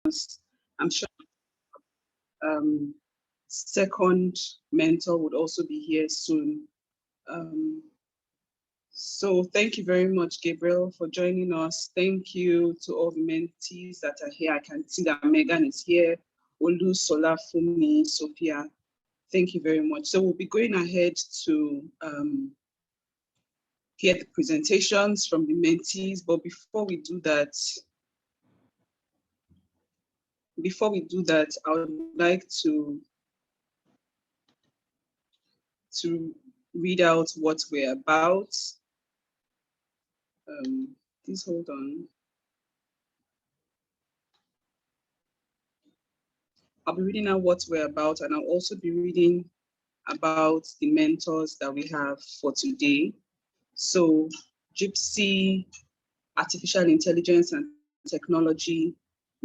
I'm sure second mentor would also be here soon. So thank you very much, Gabriel, for joining us. Thank you to all the mentees that are here. I can see that Megan is here, Olu, Sola, Fumi, Sophia. Thank you very much. So we'll be going ahead to hear the presentations from the mentees, but before we do that, I would like to read out what we're about. Please hold on. I'll be reading out what we're about, and I'll also be reading about the mentors that we have for today. So Gypsy, Artificial Intelligence and Technology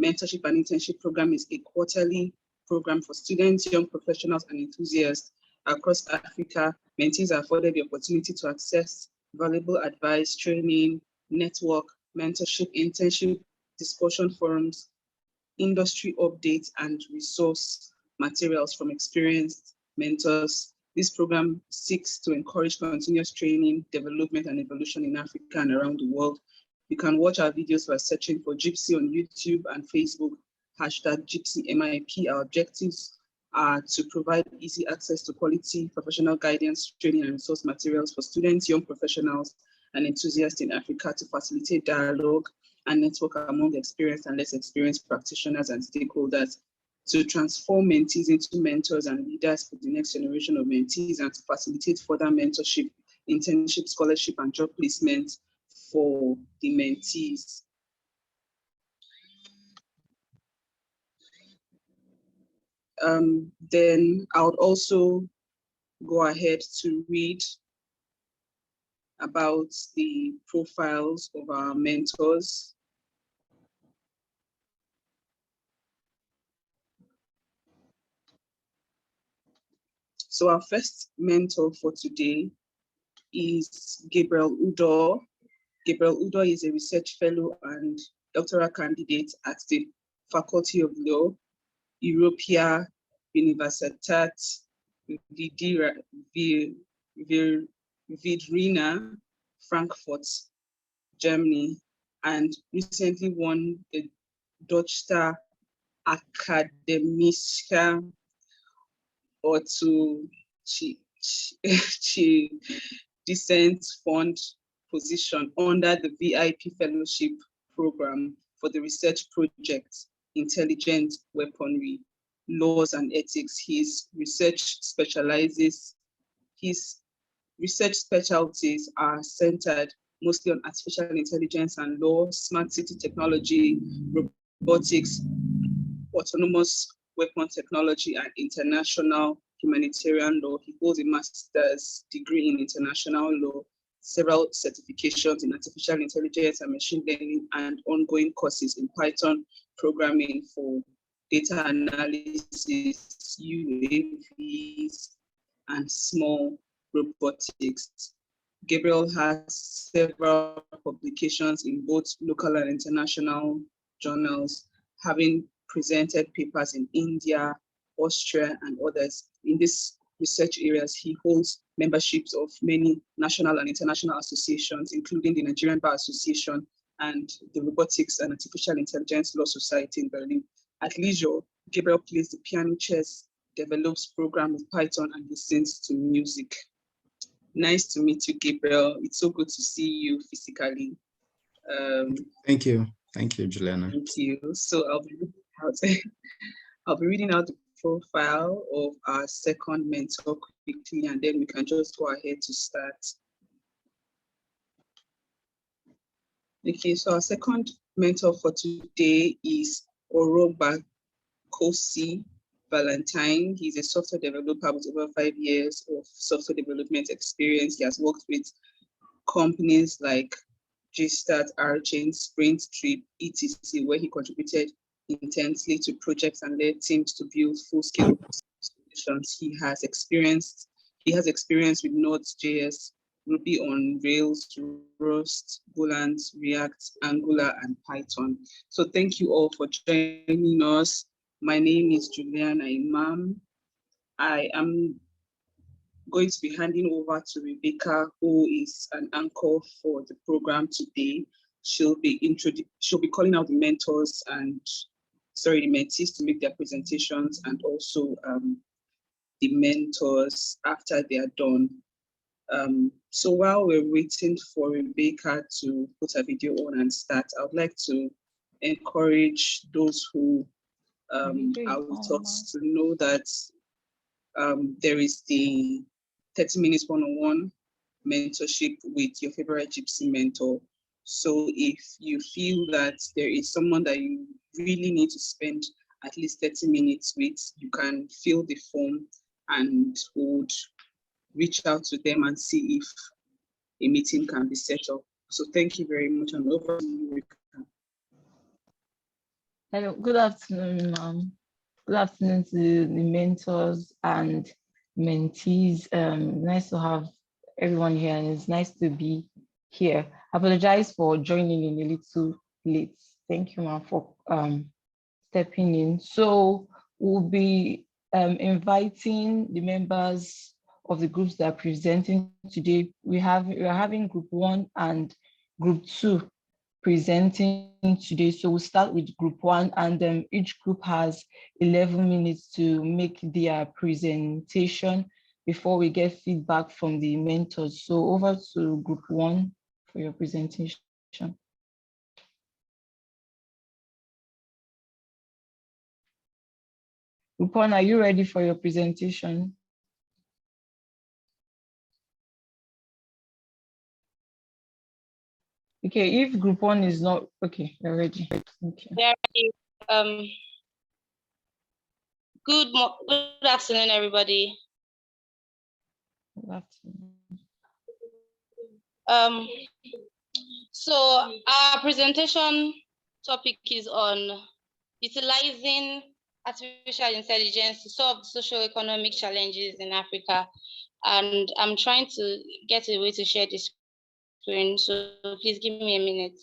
Mentorship and Internship Program is a quarterly program for students, young professionals, and enthusiasts across Africa. Mentees are afforded the opportunity to access valuable advice, training, network, mentorship, internship, discussion forums, industry updates, and resource materials from experienced mentors. This program seeks to encourage continuous training, development, and evolution in Africa and around the world. You can watch our videos by searching for Gypsy on YouTube and Facebook, #GypsyMIP. Our objectives are to provide easy access to quality professional guidance, training, and resource materials for students, young professionals, and enthusiasts in Africa to facilitate dialogue and network among experienced and less experienced practitioners and stakeholders, to transform mentees into mentors and leaders for the next generation of mentees, and to facilitate further mentorship, internship, scholarship, and job placement for the mentees. Then I would also go ahead to read about the profiles of our mentors. So our first mentor for today is Gabriel Udo. Gabriel Udo is a research fellow and doctoral candidate at the Faculty of Law, Europea Universitat Vidrina, Frankfurt, Germany, and recently won the Deutsche Akademische or to Decent Fund position under the VIP Fellowship Program for the research project Intelligent Weaponry, Laws and Ethics. His research specialties are centered mostly on artificial intelligence and law, smart city technology, robotics, autonomous weapon technology, and international humanitarian law. He holds a master's degree in international law, several certifications in artificial intelligence and machine learning, and ongoing courses in Python programming for data analysis, UAVs, and small robotics. Gabriel has several publications in both local and international journals, having presented papers in India, Austria, and others. In these research areas, he holds memberships of many national and international associations, including the Nigerian Bar Association and the Robotics and Artificial Intelligence Law Society in Berlin. At leisure, Gabriel plays the piano, chess, develops programs with Python, and listens to music. Nice to meet you, Gabriel. It's so good to see you physically. Thank you, Juliana. Thank you. So I'll be reading out the profile of our second mentor quickly, and then we can just go ahead to start. Okay, so our second mentor for today is Oroba Kosi Valentine. He's a software developer with over 5 years of software development experience. He has worked with companies like JSTAT, Archain, Sprint, Trip, etc., where he contributed intensely to projects and led teams to build full-scale solutions. He has experience with Node.js, will be on Rails, Rust, Golang, React, Angular, and Python. So thank you all for joining us. My name is Juliana Imam. I am going to be handing over to Rebecca, who is an anchor for the program today. She'll be calling out the mentors and the mentees to make their presentations, and also the mentors after they are done. So while we're waiting for Rebecca to put her video on and start, I would like to encourage those who are with us to know that there is the 30 minutes one-on-one mentorship with your favorite Gypsy mentor. So if you feel that there is someone that you really need to spend at least 30 minutes with, you can fill the form and would reach out to them and see if a meeting can be set up. So thank you very much, and over to you, Rebecca. Hello, good afternoon, ma'am. Good afternoon to the mentors and mentees. Nice to have everyone here, and it's nice to be here. I apologize for joining in a little late. Thank you, ma'am, for stepping in. So we'll be inviting the members of the groups that are presenting today. We are having group 1 and group 2 presenting today. So we'll start with group 1, and each group has 11 minutes to make their presentation before we get feedback from the mentors. So over to group 1 for your presentation. Group 1, are you ready for your presentation? Okay, if group 1 is not, okay, you're ready. Okay. Good afternoon, everybody. Good afternoon. So our presentation topic is on utilizing artificial intelligence to solve socio-economic challenges in Africa. And I'm trying to get a way to share the screen, so please give me a minute.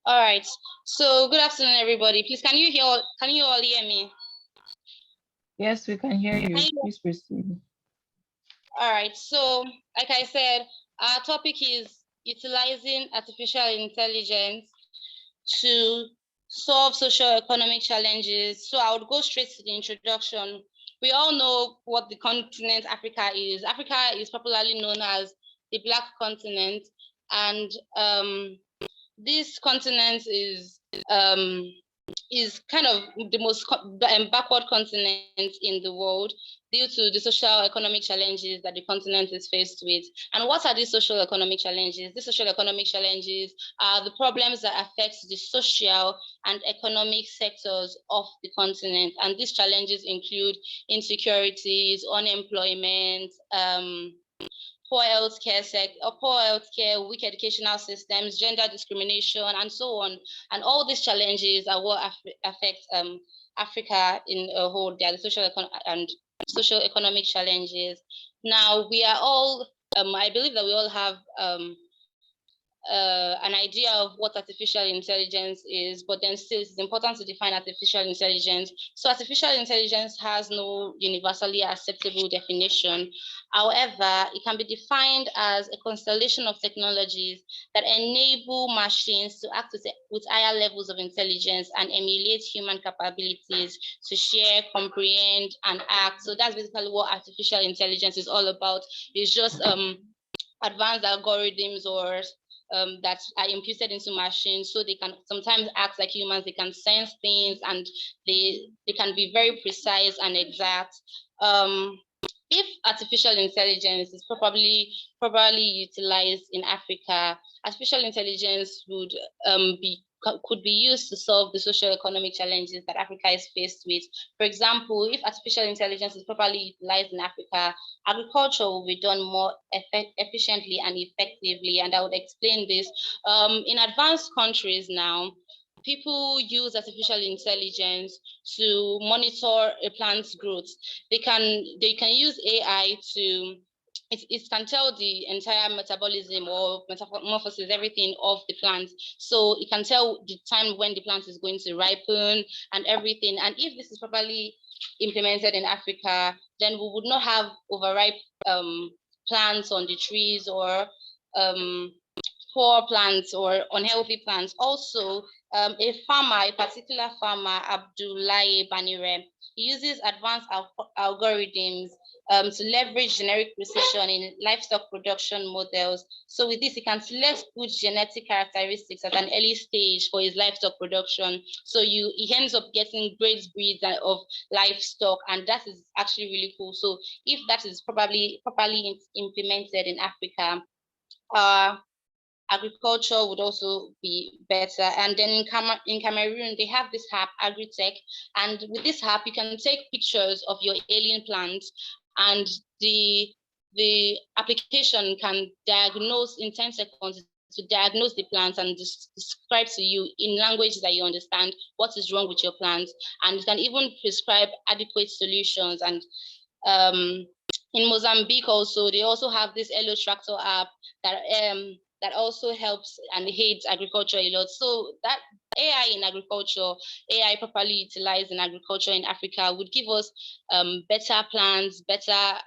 All right. So good afternoon, everybody. Please, can you all hear me? Yes, we can hear you. Please proceed. All right. So, like I said, our topic is utilizing artificial intelligence to solve socio-economic challenges. So I would go straight to the introduction. We all know what the continent Africa is. Africa is popularly known as the Black continent, and this continent is kind of the most backward continent in the world due to the social economic challenges that the continent is faced with. And what are these social economic challenges? These social economic challenges are the problems that affect the social and economic sectors of the continent. And these challenges include insecurities, unemployment, poor healthcare, weak educational systems, gender discrimination, and so on. And all these challenges are what affect Africa in a whole. They are the social economic challenges. Now, we are all, I believe that we all have an idea of what artificial intelligence is, but then still it's important to define artificial intelligence. So artificial intelligence has no universally acceptable definition. However, it can be defined as a constellation of technologies that enable machines to act with higher levels of intelligence and emulate human capabilities to share, comprehend, and act. So that's basically what artificial intelligence is all about. It's just advanced algorithms or that are imputed into machines, so they can sometimes act like humans. They can sense things, and they can be very precise and exact. If artificial intelligence is properly utilized in Africa, artificial intelligence would be could be used to solve the socio-economic challenges that Africa is faced with. For example, if artificial intelligence is properly utilized in Africa, agriculture will be done more efficiently and effectively. And I would explain this. In advanced countries now, people use artificial intelligence to monitor a plant's growth. They can use AI to it can tell the entire metabolism or metamorphosis, everything of the plant. So it can tell the time when the plant is going to ripen and everything. And if this is properly implemented in Africa, then we would not have overripe plants on the trees or poor plants or unhealthy plants. Also, a particular farmer, Abdoulaye Banire, he uses advanced algorithms to leverage generic precision in livestock production models. So with this, he can select good genetic characteristics at an early stage for his livestock production. So he ends up getting great breeds of livestock, and that is actually really cool. So if that is properly implemented in Africa, agriculture would also be better. And then in Cameroon, they have this app, AgriTech. And with this app, you can take pictures of your alien plants, and the application can diagnose in 10 seconds to diagnose the plants and describe to you in language that you understand what is wrong with your plants. And it can even prescribe adequate solutions. And in Mozambique also, they also have this Hello Tractor app that also helps and aids agriculture a lot. So that AI in agriculture, AI properly utilized in agriculture in Africa would give us better plans, better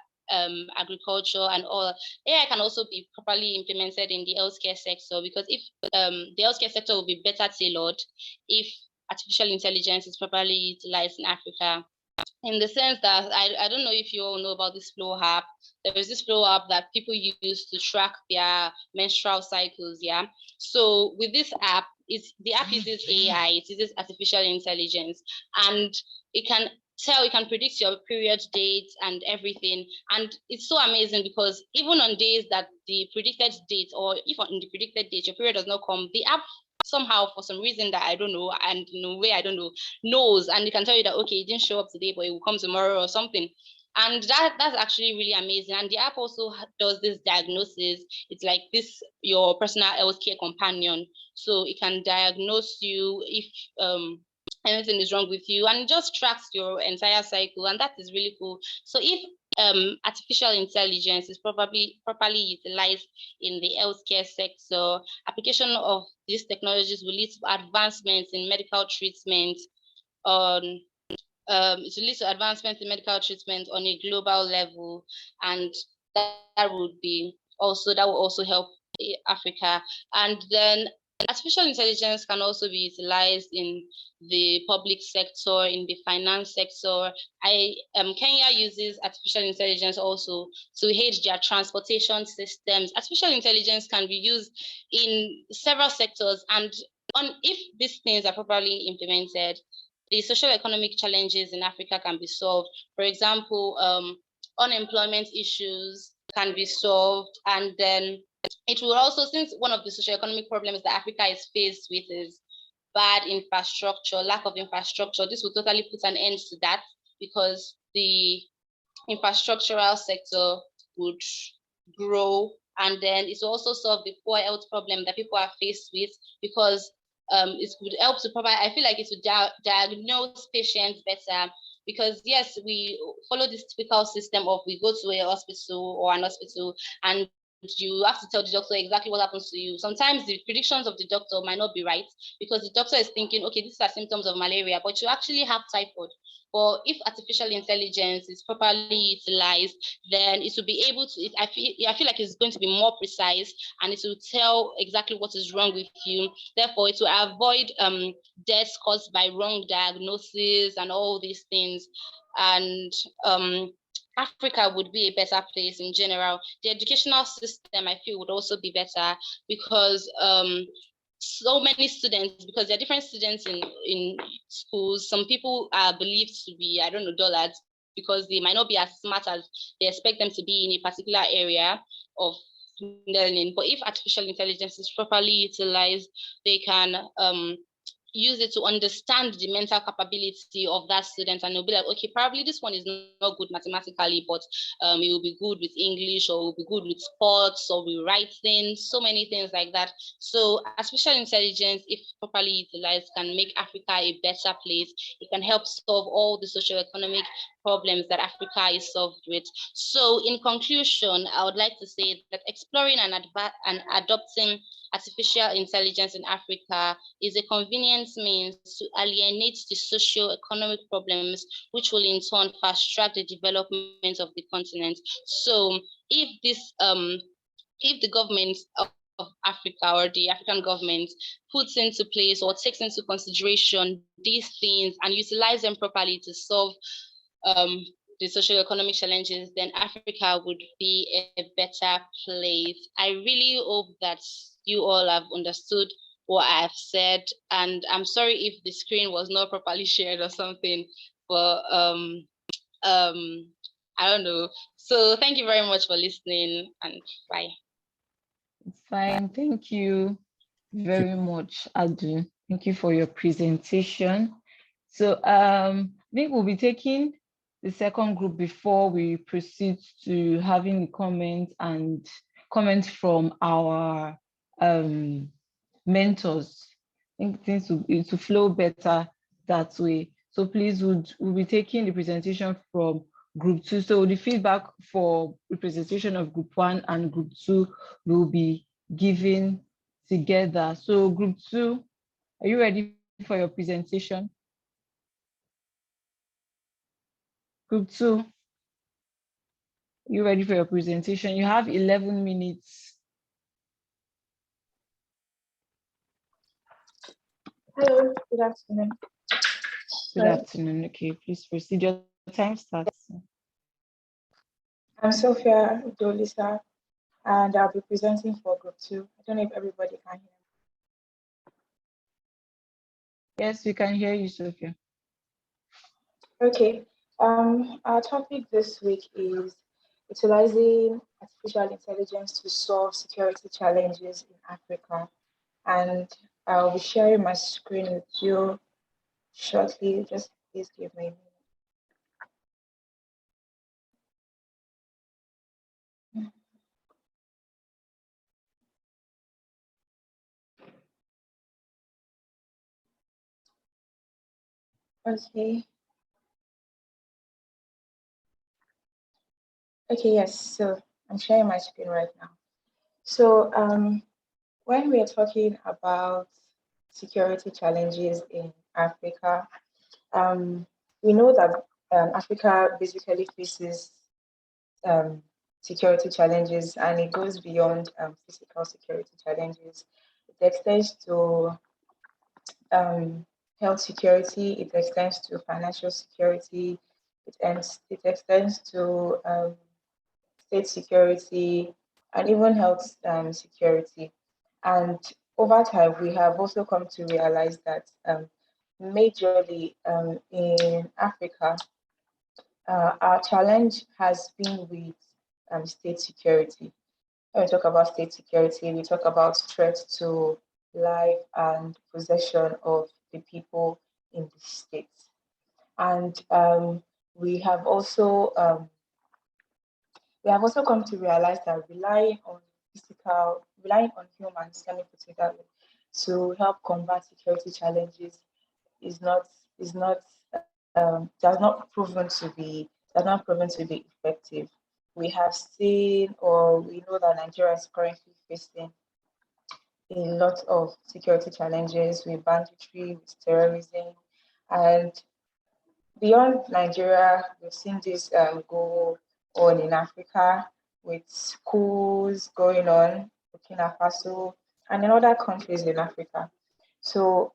agriculture and all. AI can also be properly implemented in the healthcare sector, because if the healthcare sector will be better tailored if artificial intelligence is properly utilized in Africa. In the sense that I don't know if you all know about this Flow app. There is this Flow app that people use to track their menstrual cycles. Yeah. So with this app, the app uses AI, it uses artificial intelligence, and it can predict your period dates and everything. And it's so amazing because even on days that the predicted date, or if on the predicted date your period does not come, the app somehow, for some reason that I don't know, and in a way I don't know, knows, and it can tell you that, okay, it didn't show up today, but it will come tomorrow or something. And that's actually really amazing. And the app also does this diagnosis. It's like this, your personal healthcare companion. So it can diagnose you if anything is wrong with you, and it just tracks your entire cycle. And that is really cool. So if artificial intelligence is properly utilized in the healthcare sector, application of these technologies will lead to advancements in medical treatment on it will lead to advancements in medical treatment on a global level, and that will also help Africa. And then artificial intelligence can also be utilized in the public sector, in the finance sector. Kenya uses artificial intelligence also to aid their transportation systems. Artificial intelligence can be used in several sectors, and if these things are properly implemented, the social economic challenges in Africa can be solved. For example, unemployment issues can be solved, and then it will also, since one of the socio-economic problems that Africa is faced with is bad infrastructure, lack of infrastructure, this will totally put an end to that, because the infrastructural sector would grow, and then it will also solve the poor health problem that people are faced with, because it would help to provide, I feel like it would diagnose patients better, because yes, we follow this typical system of we go to a hospital or an hospital and you have to tell the doctor exactly what happens to you. Sometimes the predictions of the doctor might not be right, because the doctor is thinking, okay, these are symptoms of malaria, but you actually have typhoid. But if artificial intelligence is properly utilized, then it will be able to, I feel like it's going to be more precise, and it will tell exactly what is wrong with you. Therefore, it will avoid deaths caused by wrong diagnosis and all these things. And Africa would be a better place in general. The educational system, I feel, would also be better, because so many students, because there are different students in schools. Some people are believed to be, I don't know, dullards, because they might not be as smart as they expect them to be in a particular area of learning. But if artificial intelligence is properly utilized, they can use it to understand the mental capability of that student, and they'll be like, okay, probably this one is not good mathematically, but it will be good with English, or will be good with sports, or with writing, so many things like that. So artificial intelligence, if properly utilized, can make Africa a better place. It can help solve all the socio-economic problems that Africa is solved with. So in conclusion, I would like to say that exploring and adopting artificial intelligence in Africa is a convenient means to alienate the socio-economic problems, which will in turn fast-track the development of the continent. So if the government of Africa, or the African government, puts into place or takes into consideration these things and utilize them properly to solve the socio-economic challenges, then Africa would be a better place. I really hope that you all have understood what I have said, and I'm sorry if the screen was not properly shared or something, but I don't know. So thank you very much for listening, and bye. It's fine. Thank you very much, Adu. Thank you for your presentation. So I think we'll be taking the second group before we proceed to having comments from our mentors. I think things will flow better that way. So please, we'll be taking the presentation from group 2. So the feedback for the presentation of group 1 and group 2 will be given together. So group 2, are you ready for your presentation? Group 2, you ready for your presentation? You have 11 minutes. Hello, good afternoon. Good afternoon. Okay, please proceed. Your time starts. I'm Sophia Dolisa, and I'll be presenting for group 2. I don't know if everybody can hear me. Yes, we can hear you, Sophia. Okay. Our topic this week is utilizing artificial intelligence to solve security challenges in Africa. And I'll be sharing my screen with you shortly. Just please give me a minute. Okay. Okay, yes. So I'm sharing my screen right now. So when we are talking about security challenges in Africa, we know that Africa basically faces security challenges, and it goes beyond physical security challenges. It extends to health security, it extends to financial security, it extends to state security, and even health security. And over time, we have also come to realize that majorly in Africa, our challenge has been with state security. When we talk about state security, we talk about threat to life and possession of the people in the state. And we have also come to realize that relying on humans, let me put it that way, to help combat security challenges is not does not proven to be effective. We have seen, or we know that Nigeria is currently facing a lot of security challenges with banditry, with terrorism, and beyond Nigeria, we've seen this go on in Africa with schools going on, Burkina Faso, and in other countries in Africa. So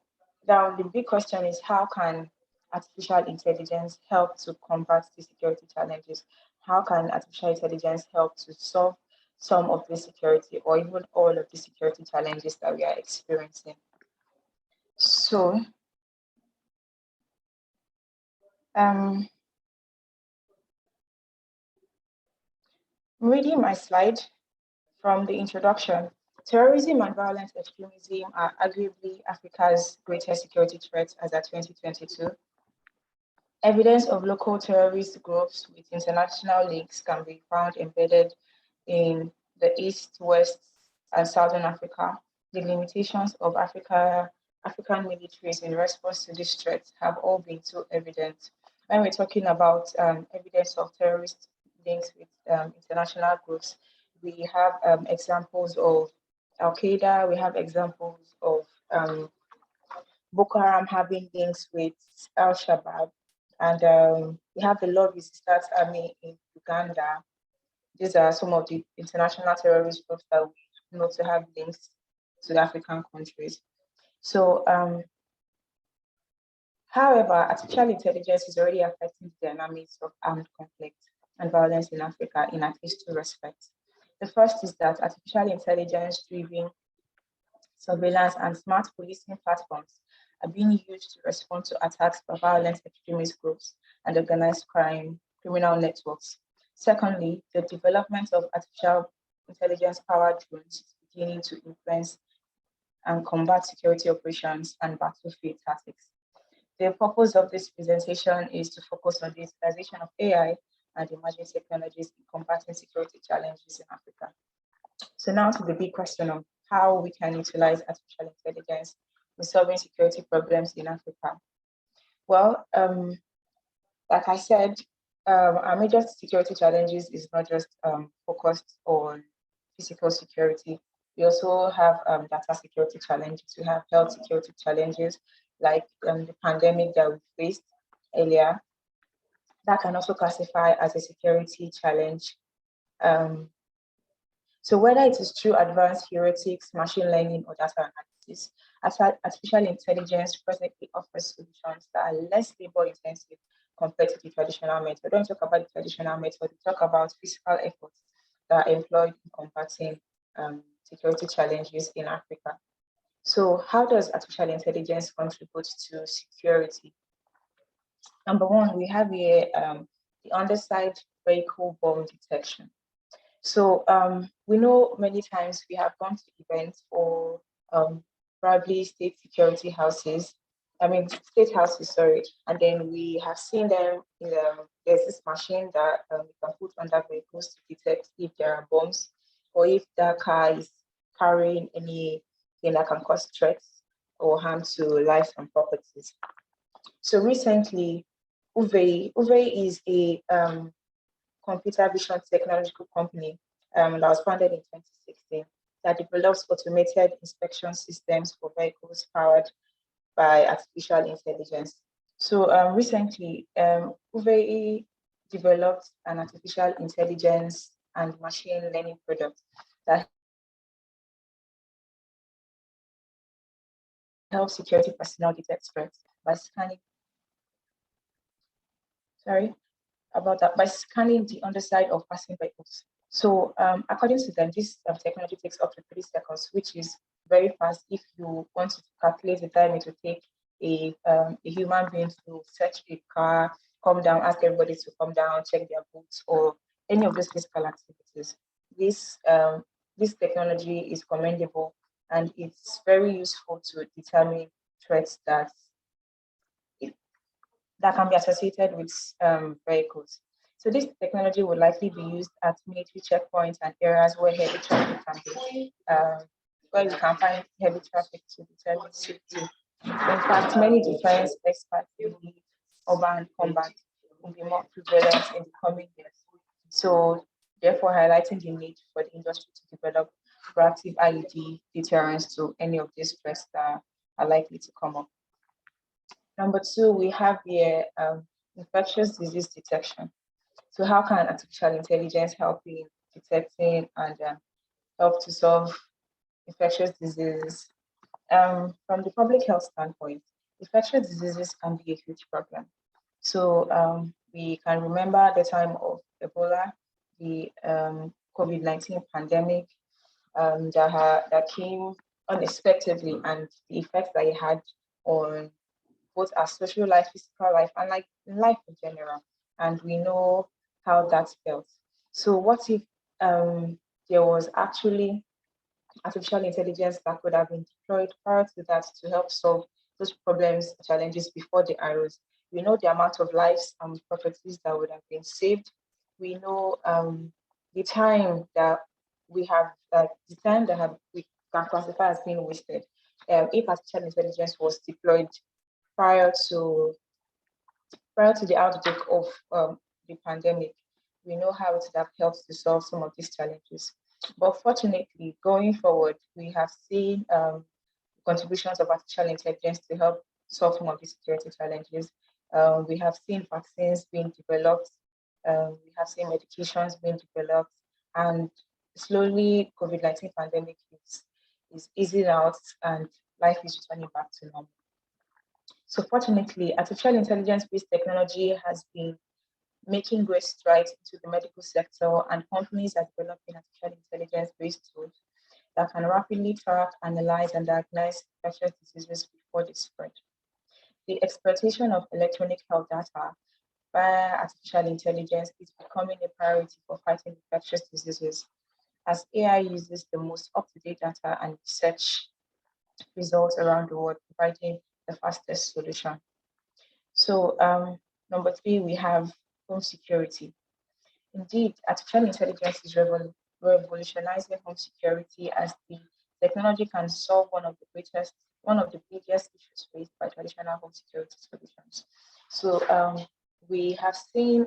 now the big question is, how can artificial intelligence help to combat these security challenges? How can artificial intelligence help to solve some of the security or even all of the security challenges that we are experiencing? So reading my slide from the introduction, terrorism and violent extremism are arguably Africa's greatest security threats as at 2022. Evidence of local terrorist groups with international links can be found embedded in the East, West, and Southern Africa. The limitations of African militaries in response to this threat have all been too evident. When we're talking about evidence of terrorist links with international groups, we have examples of Al-Qaeda, we have examples of Boko Haram having links with Al-Shabaab, and we have the Lord Resistance Army in Uganda. These are some of the international terrorist groups that we know to have links to the African countries. So, however, artificial intelligence is already affecting the dynamics of armed conflict and violence in Africa in at least two respects. The first is that artificial intelligence-driven surveillance and smart policing platforms are being used to respond to attacks by violent extremist groups and organized crime criminal networks. Secondly, the development of artificial intelligence-powered drones is beginning to influence and combat security operations and battlefield tactics. The purpose of this presentation is to focus on the utilization of AI and emerging technologies in combating security challenges in Africa. So now to the big question of how we can utilize artificial intelligence in solving security problems in Africa. Well, like I said, our major security challenges is not just focused on physical security. We also have data security challenges. We have health security challenges, like the pandemic that we faced earlier. That can also classify as a security challenge. So whether it is through advanced heuristics, machine learning, or data analysis, artificial intelligence presently offers solutions that are less labor intensive compared to the traditional method. We don't talk about the traditional method, we talk about physical efforts that are employed in combating security challenges in Africa. So how does artificial intelligence contribute to security? Number one, we have here the Underside vehicle bomb detection. So we know many times we have gone to events or probably state security houses, state houses, sorry, and then we have seen them in there's this machine that you can put under vehicles to detect if there are bombs or if the car is carrying anything that can cause threats or harm to lives and properties. So recently, Uve is a computer vision technological company that was founded in 2016 that develops automated inspection systems for vehicles powered by artificial intelligence. So recently, Uve developed an artificial intelligence and machine learning product that helps security personnel detect threats by scanning. By scanning the underside of passing vehicles. So according to them, this technology takes up to 3 seconds, which is very fast if you want to calculate the time it will take a human being to search a car, come down, ask everybody to come down, check their boots, or any of those physical activities. This technology is commendable, and it's very useful to determine threats that can be associated with vehicles. So this technology will likely be used at military checkpoints and areas where heavy traffic can be, where you can find heavy traffic to determine safety. In fact, many defense experts believe urban combat will be more prevalent in the coming years. So therefore highlighting the need for the industry to develop proactive IED deterrence to any of these threats that are likely to come up. Number two, we have the infectious disease detection. So how can artificial intelligence help in detecting and help to solve infectious diseases? From the public health standpoint, infectious diseases can be a huge problem. So we can remember the time of Ebola, the COVID-19 pandemic that came unexpectedly, and the effects that it had on both our social life, physical life, and like life in general. And we know how that felt. So what if there was actually artificial intelligence that could have been deployed prior to that to help solve those problems, challenges before the arrows. We know the amount of lives and properties that would have been saved. We know the time that we have, we can classify as being wasted. If artificial intelligence was deployed prior to the outbreak of the pandemic, we know how it would have helped to solve some of these challenges. But fortunately, going forward, we have seen contributions of artificial intelligence to help solve some of these security challenges. We have seen vaccines being developed. We have seen medications being developed, and slowly COVID-19 pandemic is easing out and life is returning back to normal. So fortunately, artificial intelligence-based technology has been making great strides into the medical sector, and companies are developing artificial intelligence-based tools that can rapidly track, analyze, and diagnose infectious diseases before they spread. The exploitation of electronic health data via artificial intelligence is becoming a priority for fighting infectious diseases, as AI uses the most up-to-date data and research results around the world, providing the fastest solution. So number 3, we have home security. Indeed, artificial intelligence is revolutionizing home security, as the technology can solve one of the biggest issues faced by traditional home security solutions. So we have seen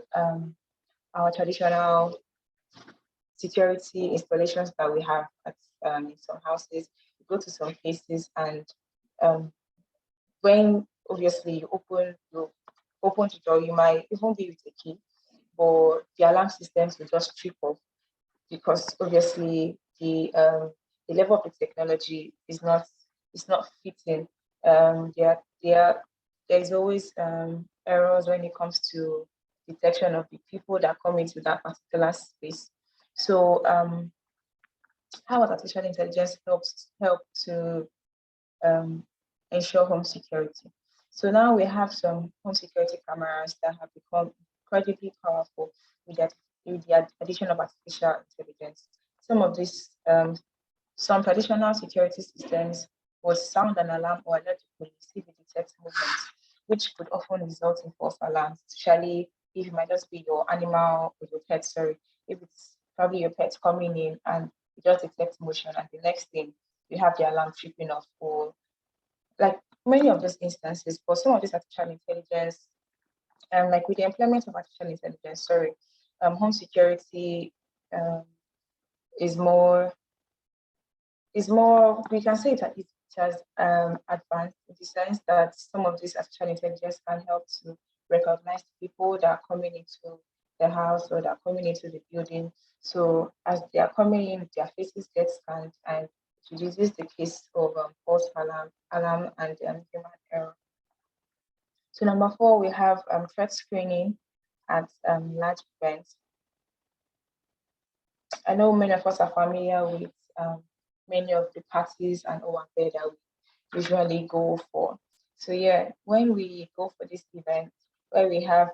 our traditional security installations that we have at, in some houses. You go to some places, and when obviously you open the door, you might even be with a key, but the alarm systems will just trip off, because obviously the level of the technology is not fitting. There's always errors when it comes to detection of the people that come into that particular space. So how artificial intelligence help to ensure home security? So now we have some home security cameras that have become incredibly powerful with the addition of artificial intelligence. Some of these, some traditional security systems would sound an alarm or alert the police if it detects movements, which could often result in false alarms, especially if it might just be your animal or your pet, if it's probably your pet coming in and it just detects motion, and the next thing you have the alarm tripping off, or like many of those instances. For some of this artificial intelligence, like with the implement of artificial intelligence, home security is more, we can say that it has advanced in the sense that some of this artificial intelligence can help to recognize people that are coming into the house or that are coming into the building. So as they are coming in, their faces get scanned, and it reduces the case of false alarm and human error. So number 4, we have threat screening at large events. I know many of us are familiar with many of the parties and open that we usually go for. So yeah, when we go for this event, where we have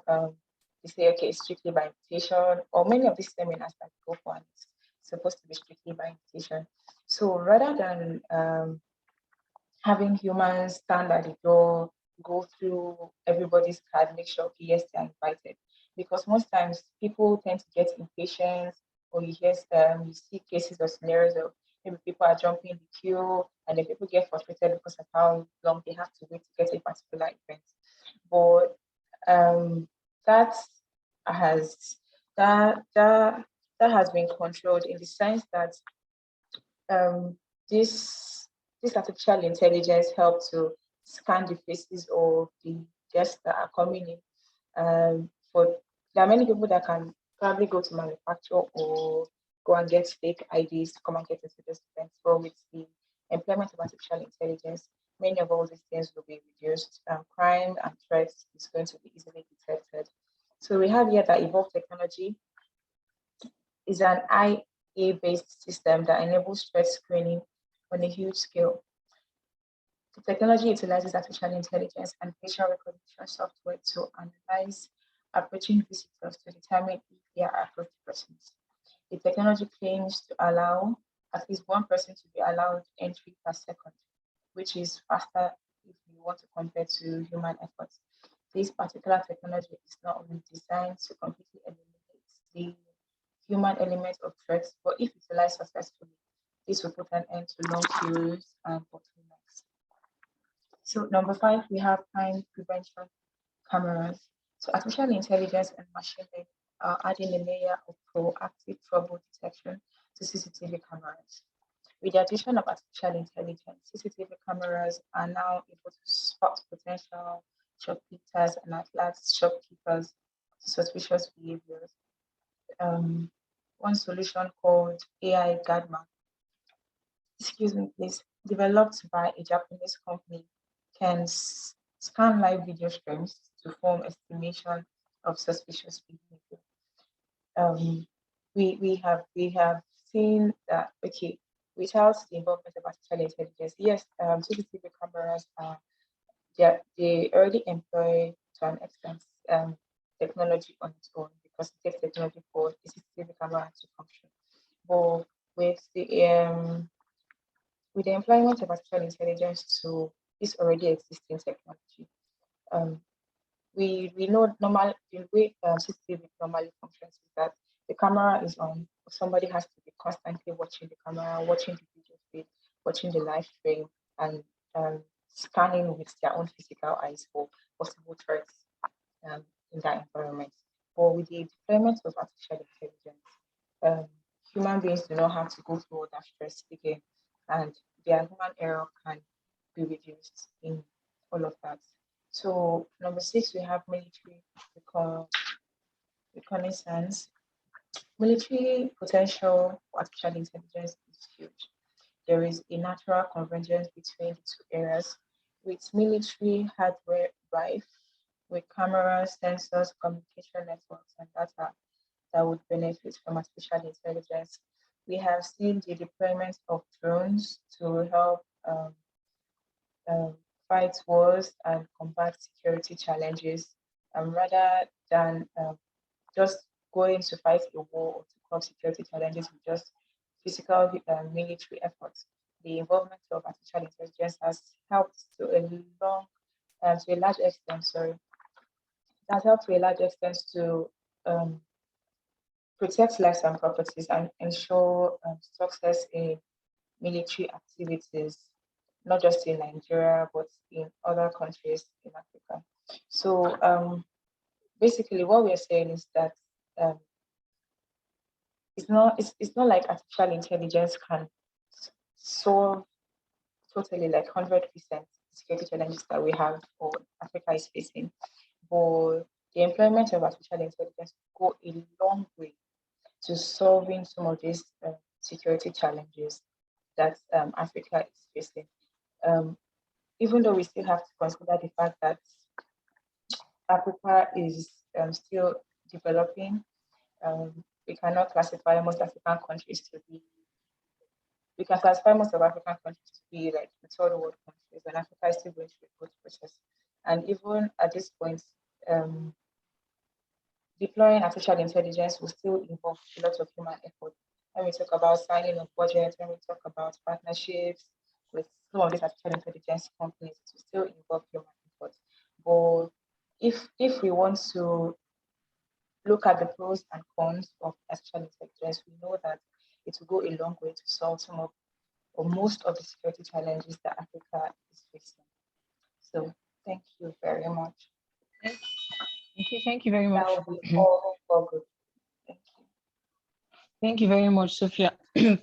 we say, okay, strictly by invitation, or many of these seminars that we go for, it's supposed to be strictly by invitation. So rather than having humans stand at the door, go through everybody's card, make sure, okay, yes, they're invited. Because most times people tend to get impatient, or you see cases or scenarios of maybe people are jumping the queue, and then people get frustrated because of how long they have to wait to get a particular event. But that has been controlled, in the sense that this artificial intelligence helps to scan the faces of the guests that are coming in. There are many people that can probably go to manufacture or go and get fake IDs to come and get into this event. But with the employment of artificial intelligence, many of all these things will be reduced. Crime and threats is going to be easily detected. So we have here that Evolved Technology is an AI-based system that enables threat screening on a huge scale. The technology utilizes artificial intelligence and facial recognition software to analyze approaching visitors to determine if they are approach persons. The technology claims to allow at least one person to be allowed entry per second, which is faster if you want to compare to human efforts. This particular technology is not only designed to completely eliminate the human element of threats, but if utilized successfully, this will put an end to long queues and bottlenecks. So number 5, we have crime prevention cameras. So artificial intelligence and machine learning are adding a layer of proactive trouble detection to CCTV cameras. With the addition of artificial intelligence, CCTV cameras are now able to spot potential shoplifters and alert shopkeepers to suspicious behaviors. One solution called AI Gadma, developed by a Japanese company, can scan live video streams to form estimation of suspicious behavior. We have seen that, okay, without the involvement of artificial intelligence, yes, CCTV cameras are they already employ to an extent technology on its own, because it takes technology for the CCTV camera to function. But with the employment of artificial intelligence to this already existing technology, we know the way CCTV normally functions is that the camera is on. Somebody has to be constantly watching the camera, watching the video feed, watching the live stream, and scanning with their own physical eyes for possible threats in that environment. But with the deployment of artificial intelligence, human beings do not have to go through all that stress again, and their human error can be reduced in all of that. So number 6, we have military reconnaissance. Military potential for artificial intelligence is huge. There is a natural convergence between the two areas, with military hardware rife, with cameras, sensors, communication networks, and data that would benefit from artificial intelligence. We have seen the deployment of drones to help fight wars and combat security challenges, rather than just going to fight a war or to solve security challenges with just physical military efforts. The involvement of artificial intelligence has helped to a large extent, to protect lives and properties and ensure success in military activities, not just in Nigeria, but in other countries in Africa. So basically what we're saying is that it's not like artificial intelligence can solve totally like 100% security challenges that we have or Africa is facing. But the employment of artificial intelligence go a long way to solving some of these security challenges that Africa is facing. Even though we still have to consider the fact that Africa is still developing, we cannot classify most African countries to be. We can classify most of African countries to be like the third world countries, and Africa is still going through a growth process. And even at this point, deploying artificial intelligence will still involve a lot of human effort. When we talk about signing of budgets, when we talk about partnerships with some of these artificial intelligence companies, it will still involve human effort. But if we want to look at the pros and cons of artificial intelligence, we know that it will go a long way to solve some of or most of the security challenges that Africa is facing. So thank you very much. Thank you very much. That will be all for good. Thank you. Thank you very much, Sophia,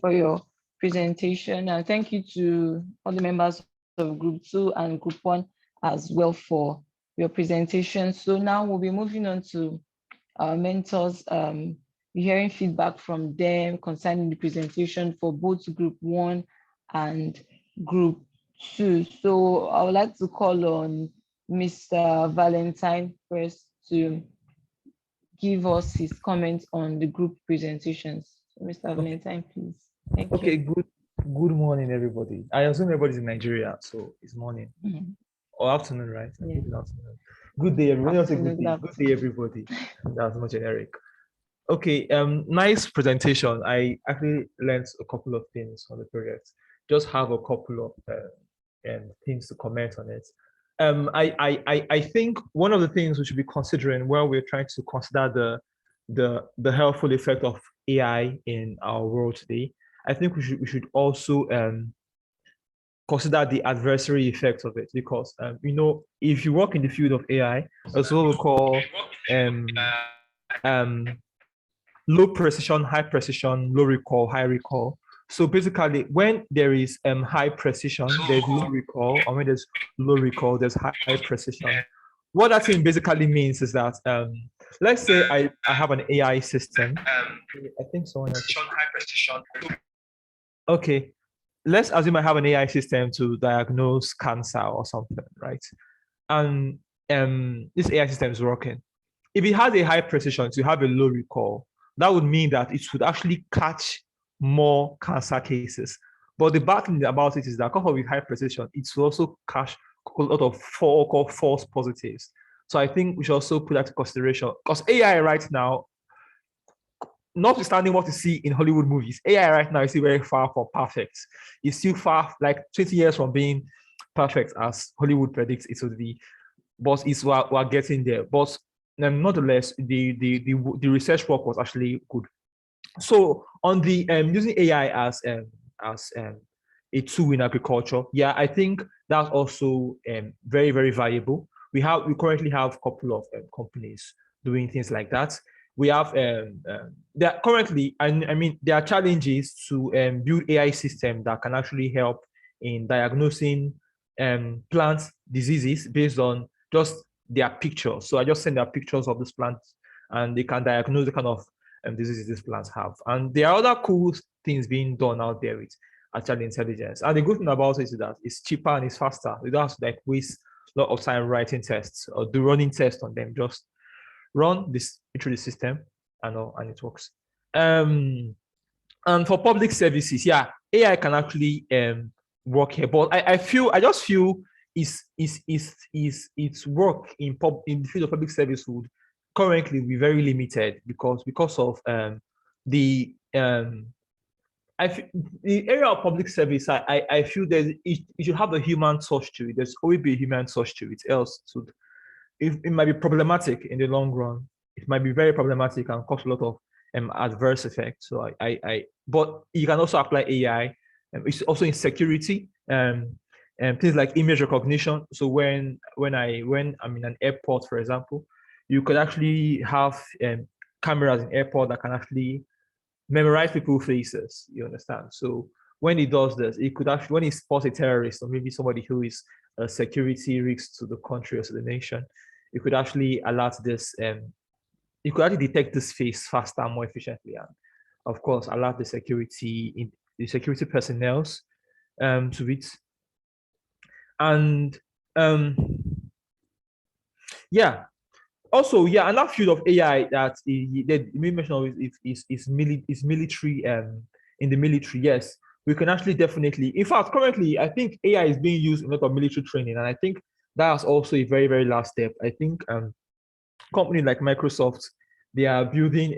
for your presentation. And thank you to all the members of Group 2 and Group 1 as well for your presentation. So now we'll be moving on to our mentors, hearing feedback from them concerning the presentation for both Group 1 and Group 2. So I would like to call on Mr. Valentine first to give us his comments on the group presentations. So Mr. Valentine, please. Thank you. Okay, good morning, everybody. I assume everybody's in Nigeria, so it's morning. Or afternoon, right? Yeah. Good afternoon. Good day, everybody. Good Afternoon, day, everybody. That's not generic. Okay, nice presentation. I actually learned a couple of things on the project. Just have a couple of things to comment on it. I think one of the things we should be considering while we're trying to consider the helpful effect of AI in our world today, I think we should also consider the adversary effect of it, because if you work in the field of AI, that's what we call low precision, high precision, low recall, high recall. So basically, when there is high precision, there's low recall, and when there's low recall, there's high precision. What that thing basically means is that let's say I have an AI system. I think someone else. Okay, let's assume I have an AI system to diagnose cancer or something, right? And this AI system is working. If it has a high precision to have a low recall, that would mean that it would actually catch more cancer cases. But the bad thing about it is that because of its high precision, it will also catch a lot of false positives. So I think we should also put that into consideration, because AI right now, notwithstanding what you see in Hollywood movies, AI right now is still very far from perfect. It's still far, like 20 years from being perfect as Hollywood predicts it would be. But we're getting there. But nonetheless, the research work was actually good. So on the using AI as a tool in agriculture, yeah, I think that's also very, very valuable. We currently have a couple of companies doing things like that. We have there currently, I mean, there are challenges to build AI system that can actually help in diagnosing plant diseases based on just their pictures. So I just send their pictures of these plants, and they can diagnose the kind of diseases these plants have. And there are other cool things being done out there with artificial intelligence. And the good thing about it is that it's cheaper and it's faster. You don't have to waste a lot of time writing tests or do running tests on them. Just run this through the system and it works. And for public services, yeah, AI can actually work here. But I just feel its work in the field of public service would currently be very limited because of the the area of public service. I feel that it should have a human touch to it. There's always be a human touch to it. Else, it might be problematic in the long run. It might be very problematic and cause a lot of adverse effects. So but you can also apply AI. It's also in security and things like image recognition. So when I'm in an airport, for example, you could actually have cameras in airport that can actually memorize people's faces. You understand? So when it does this, it could actually, when it spots a terrorist or maybe somebody who is a security risk to the country or to the nation, it could actually alert this. You could actually detect this face faster and more efficiently, and of course alert the security personnel to it. And yeah, also, yeah, another field of AI that you mentioned of is military. In the military, yes, we can actually definitely. In fact, currently, I think AI is being used in a lot of military training, and I think that's also a very, very last step. I think companies like Microsoft, they are building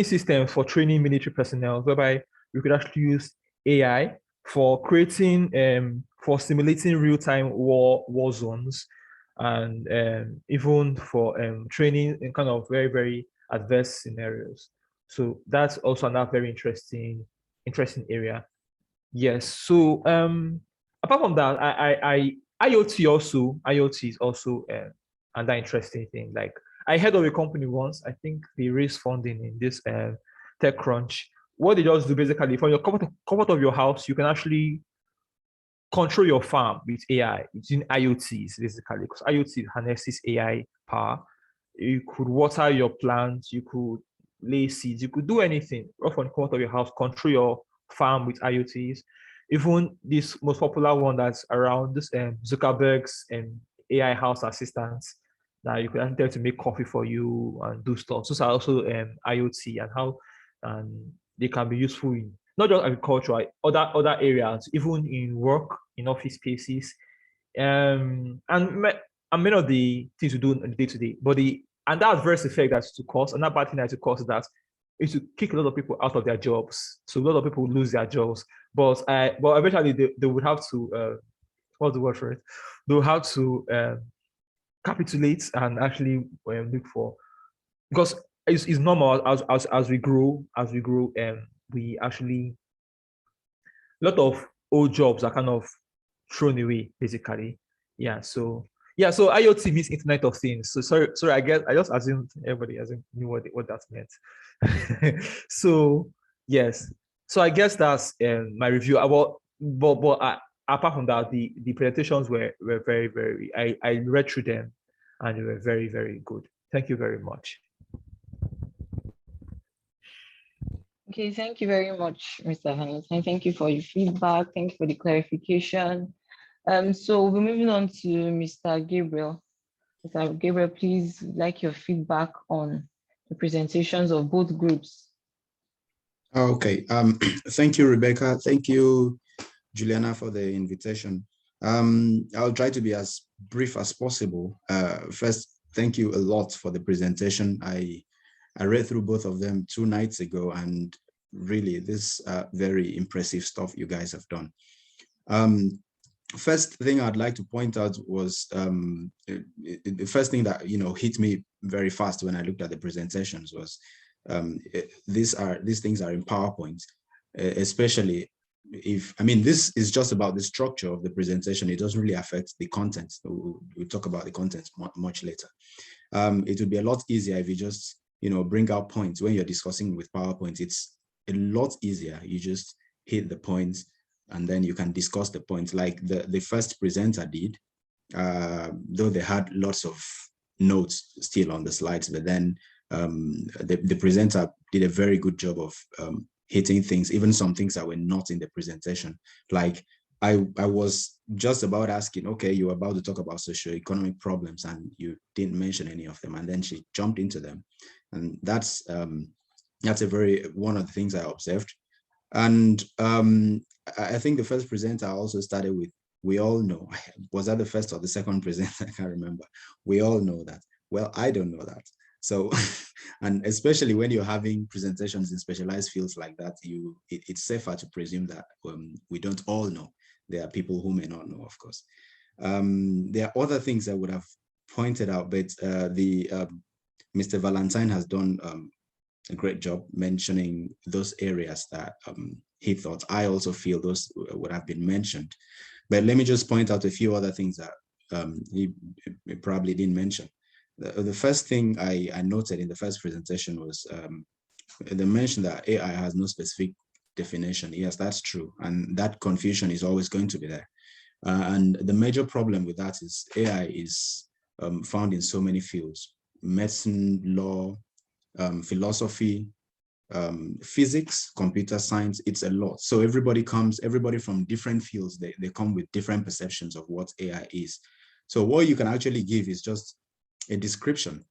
systems for training military personnel, whereby we could actually use AI for creating for simulating real-time war zones, and even for training in kind of very, very adverse scenarios. So that's also another very interesting area. Yes. So apart from that, IoT is also another interesting thing. Like I heard of a company once, I think they raised funding in this TechCrunch. What they just do basically, from your comfort of your house, you can actually control your farm with AI using IoTs basically, because IoT harnesses AI power. You could water your plants, you could lay seeds, you could do anything right from the comfort of your house, control your farm with IoTs. Even this most popular one that's around, this Zuckerberg's AI house assistants, that you could actually tell to make coffee for you and do stuff. Those are also IoT, and how they can be useful in not just agriculture, other areas, even in work, in office spaces, and many of the things we do on the day to day. But the And that adverse effect that's to cause, another bad thing that's to cause that is to kick a lot of people out of their jobs. So a lot of people lose their jobs. But eventually they would have to, what's the word for it? They'll have to capitulate and actually look for, because it's normal as we grow, we actually, a lot of old jobs are kind of thrown away, basically. So IoT means Internet of Things. So sorry, I just assumed everybody knew what that meant. So yes, so I guess that's my review. Apart from that, the presentations were very, very. I read through them, and they were very, very good. Thank you very much. Okay, thank you very much, Mr. Hamilton. Thank you for your feedback. Thank you for the clarification. So we're moving on to Mr. Gabriel. Mr. Gabriel, please, like your feedback on the presentations of both groups. Okay. Thank you, Rebecca. Thank you, Juliana, for the invitation. I'll try to be as brief as possible. First, thank you a lot for the presentation. I read through both of them 2 nights ago, and really, this very impressive stuff you guys have done. First thing I'd like to point out was the first thing that hit me very fast when I looked at the presentations was these things are in PowerPoint, especially this is just about the structure of the presentation. It doesn't really affect the content. We'll talk about the content much later. It would be a lot easier if you just bring out points when you're discussing with PowerPoint. It's a lot easier. You just hit the points and then you can discuss the points like the first presenter did, though they had lots of notes still on the slides, but then the presenter did a very good job of hitting things, even some things that were not in the presentation. Like I was just about asking, okay, you were about to talk about socio-economic problems and you didn't mention any of them, and then she jumped into them. And that's one of the things I observed. And I think the first presenter also started with, we all know. Was that the first or the second presenter? I can't remember. We all know that. Well, I don't know that. So, and especially when you're having presentations in specialized fields like that, it's safer to presume that we don't all know. There are people who may not know, of course. There are other things I would have pointed out, but Mr. Valentine has done a great job mentioning those areas that he thought. I also feel those would have been mentioned. But let me just point out a few other things that he probably didn't mention. The first thing I noted in the first presentation was they mentioned that AI has no specific definition. Yes, that's true. And that confusion is always going to be there. And the major problem with that is AI is found in so many fields: medicine, law, philosophy, physics, computer science. It's a lot. So everybody from different fields, they come with different perceptions of what AI is. So what you can actually give is just a description.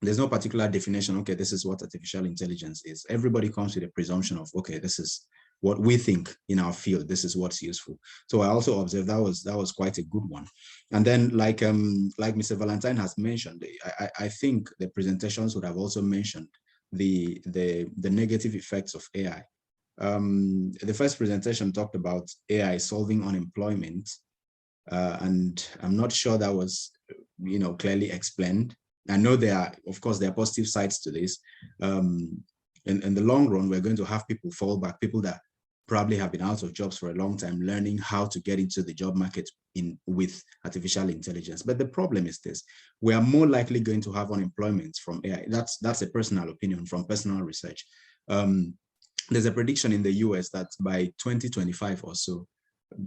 There's no particular definition. Okay, this is what artificial intelligence is. Everybody comes with a presumption of, okay, this is what we think in our field. This is what's useful. So I also observed that was quite a good one. And then like Mr. Valentine has mentioned, I think the presentations would have also mentioned the negative effects of AI. The first presentation talked about AI solving unemployment, and I'm not sure that was clearly explained. I know there are positive sides to this. In the long run, we're going to have people fall back, people that probably have been out of jobs for a long time, learning how to get into the job market with artificial intelligence. But the problem is this: we are more likely going to have unemployment from AI. That's a personal opinion from personal research. There's a prediction in the US that by 2025 or so,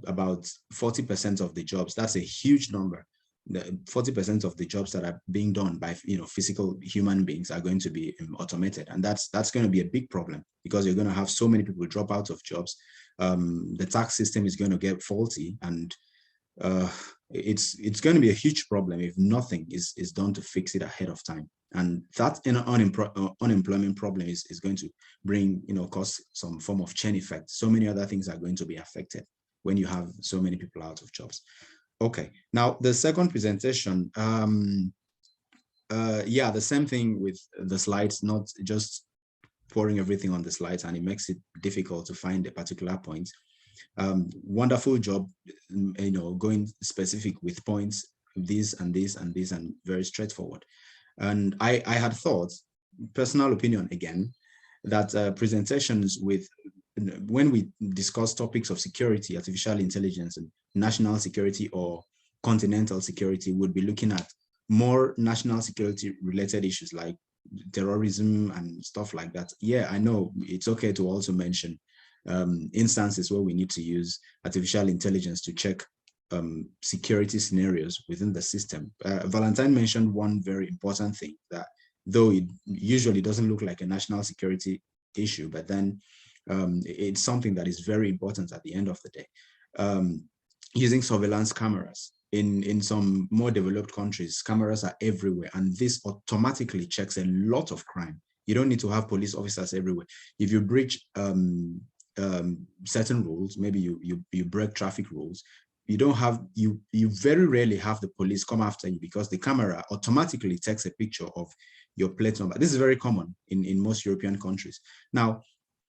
about 40% of the jobs, that's a huge number, 40% of the jobs that are being done by physical human beings are going to be automated, and that's going to be a big problem because you're going to have so many people drop out of jobs. The tax system is going to get faulty, and it's going to be a huge problem if nothing is done to fix it ahead of time. And that unemployment problem is going to bring cause some form of chain effect. So many other things are going to be affected when you have so many people out of jobs. Okay, now the second presentation, yeah, the same thing with the slides, not just pouring everything on the slides, and it makes it difficult to find a particular point. Wonderful job, going specific with points, this and this and this, and very straightforward. And I had thought, personal opinion again, that presentations when we discuss topics of security, artificial intelligence, and national security or continental security, would be looking at more national security related issues like terrorism and stuff like that. Yeah, I know it's okay to also mention instances where we need to use artificial intelligence to check security scenarios within the system. Valentine mentioned one very important thing, that though it usually doesn't look like a national security issue, but then it's something that is very important at the end of the day. Using surveillance cameras. In some more developed countries, cameras are everywhere, and this automatically checks a lot of crime. You don't need to have police officers everywhere. If you breach certain rules, maybe you break traffic rules, you very rarely have the police come after you, because the camera automatically takes a picture of your plate number. This is very common in most European countries. Now,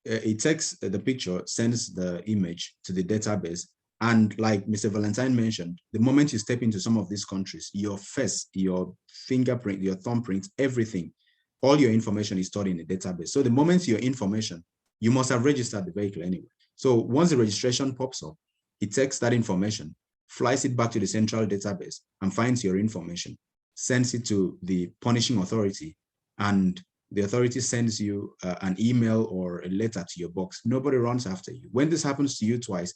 it takes the picture, sends the image to the database, and like Mr. Valentine mentioned, the moment you step into some of these countries, your face, your fingerprint, your thumbprint, everything, all your information is stored in a database. So the moment your information, you must have registered the vehicle anyway. So once the registration pops up, it takes that information, flies it back to the central database, and finds your information, sends it to the punishing authority, and the authority sends you an email or a letter to your box. Nobody runs after you. When this happens to you twice,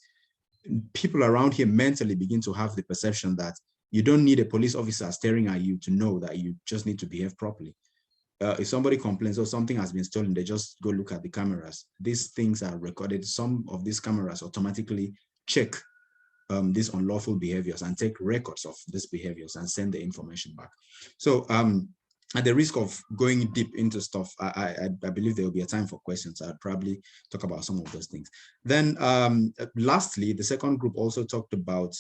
people around here mentally begin to have the perception that you don't need a police officer staring at you to know that you just need to behave properly. If somebody complains or something has been stolen, they just go look at the cameras. These things are recorded. Some of these cameras automatically check these unlawful behaviors and take records of these behaviors and send the information back. So at the risk of going deep into stuff, I believe there will be a time for questions. I'll probably talk about some of those things. Then lastly, the second group also talked about,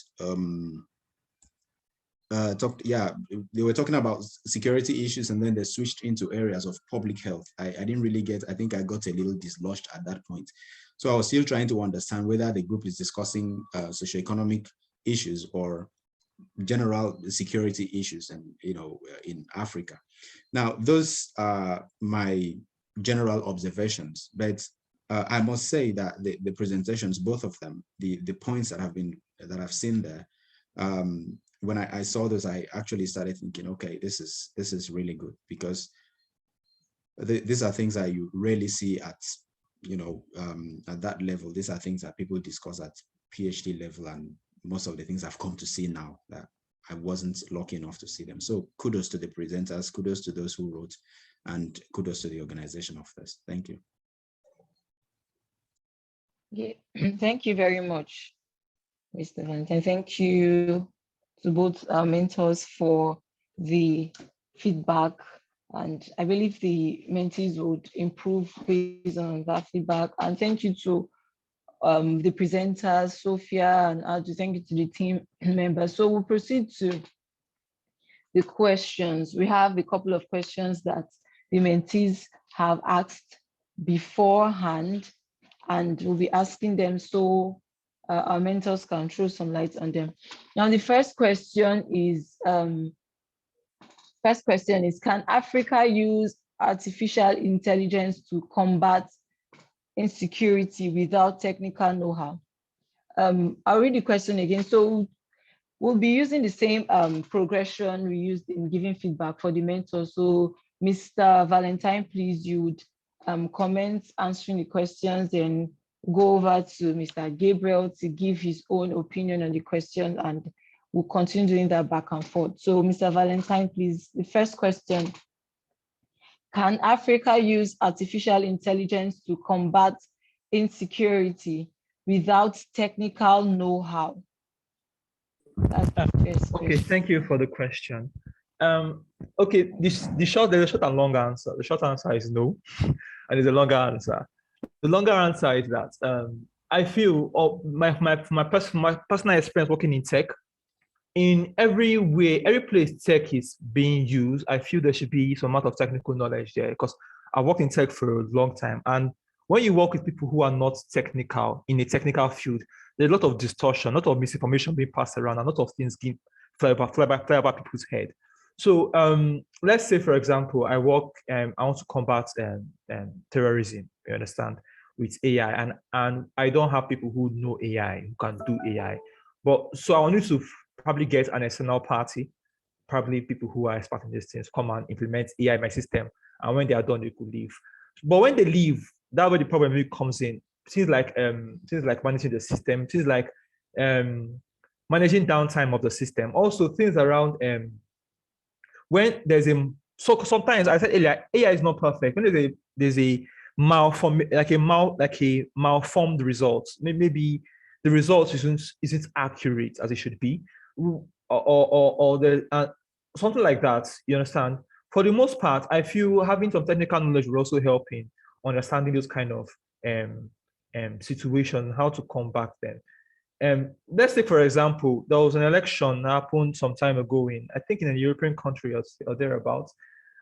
they were talking about security issues, and then they switched into areas of public health. I didn't really get, I think I got a little dislodged at that point. So I was still trying to understand whether the group is discussing socio-economic issues or general security issues, and in Africa. Now, those are my general observations, but I must say that the presentations, both of them, the points that I've seen there, when I saw those, I actually started thinking, okay, this is really good, because these are things that you rarely see at at that level. These are things that people discuss at PhD level, and most of the things I've come to see now that I wasn't lucky enough to see them. So kudos to the presenters, kudos to those who wrote, and kudos to the organization of this. Thank you. Yeah, thank you very much, Mr. Valentine. Thank you to both our mentors for the feedback, and I believe the mentees would improve based on that feedback. And thank you to the presenters, Sophia and Adu. Thank you to the team members. So we'll proceed to the questions. We have a couple of questions that the mentees have asked beforehand, and we'll be asking them so our mentors can throw some light on them. Now, the first question is, can Africa use artificial intelligence to combat insecurity without technical know-how? I'll read the question again. So we'll be using the same progression we used in giving feedback for the mentors. So Mr. Valentine, please, you would comment answering the questions, and go over to Mr. Gabriel to give his own opinion on the question, and we'll continue doing that back and forth. So Mr. Valentine, please, the first question: can Africa use artificial intelligence to combat insecurity without technical know-how? Okay, thank you for the question. Okay, there's a short and long answer. The short answer is no, and there's a longer answer. The longer answer is that I feel, my personal experience working in tech, in every way, every place tech is being used, I feel there should be some amount of technical knowledge there, because I worked in tech for a long time. And when you work with people who are not technical in a technical field, there's a lot of distortion, a lot of misinformation being passed around, a lot of things being fly about people's head. So let's say, for example, I work, I want to combat terrorism, you understand, with AI, and I don't have people who know AI, who can do AI. But so I want you to probably get an external party, probably people who are expert in these things, come and implement AI in my system. And when they are done, they could leave. But when they leave, that's where the problem really comes in. Things like managing the system, things like managing downtime of the system. Also things around when there's a, so sometimes I said earlier, AI is not perfect. When there's a malformed result, maybe the result isn't accurate as it should be, or the something like that. You understand? For the most part, I feel having some technical knowledge will also help in understanding those kind of situation, how to combat them. Let's take, for example, there was an election that happened some time ago I think in a European country or thereabouts.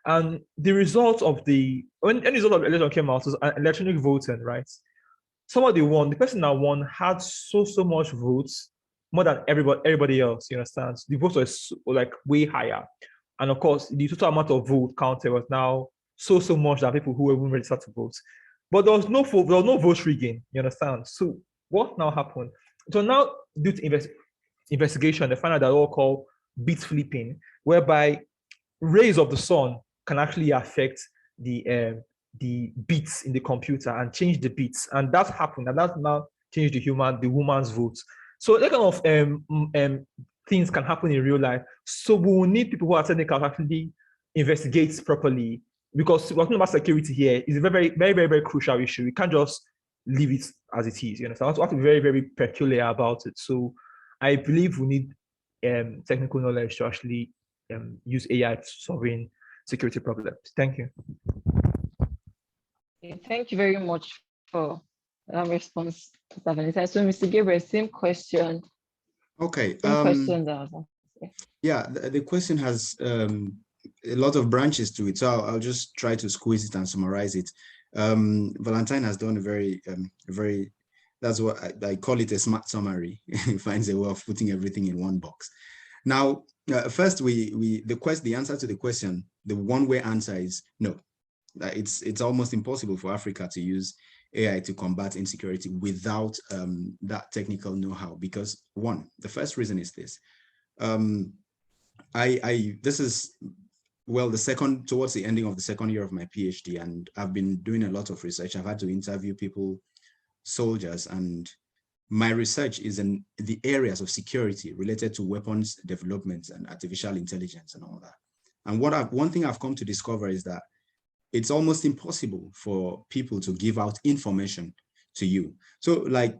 And the result of when the result of the election came out was electronic voting, right? Somebody won. The person that won had so much votes, more than everybody else. You understand? The votes were like way higher, and of course, the total amount of vote counted was now so much that people who were even registered to vote. But there was no vote rigging. You understand? So what now happened? So now, due to investigation, they found out that all called bit flipping, whereby rays of the sun can actually affect the bits in the computer and change the bits, and that happened, and that now changed the woman's votes. So that kind of things can happen in real life. So we will need people who are technical to actually investigate properly, because we're talking about security here is a very crucial issue. We can't just leave it as it is. You know, so I have to be very peculiar about it. So I believe we need technical knowledge to actually use AI to solving security problems. Thank you. Thank you very much for that response, Mr. Valentine. So, Mr. Gabriel, same question. Okay. Same question that yeah, the question has a lot of branches to it, so I'll just try to squeeze it and summarize it. Valentine has done a very, that's what I call it, a smart summary. He finds a way of putting everything in one box. Now, first, the answer to the question, the one-way answer is no. It's almost impossible for Africa to use AI to combat insecurity without that technical know-how, because one, the first reason is this. This is, well, towards the ending of the second year of my PhD, and I've been doing a lot of research. I've had to interview people, soldiers, and my research is in the areas of security related to weapons development and artificial intelligence and all that. And one thing I've come to discover is that it's almost impossible for people to give out information to you. So like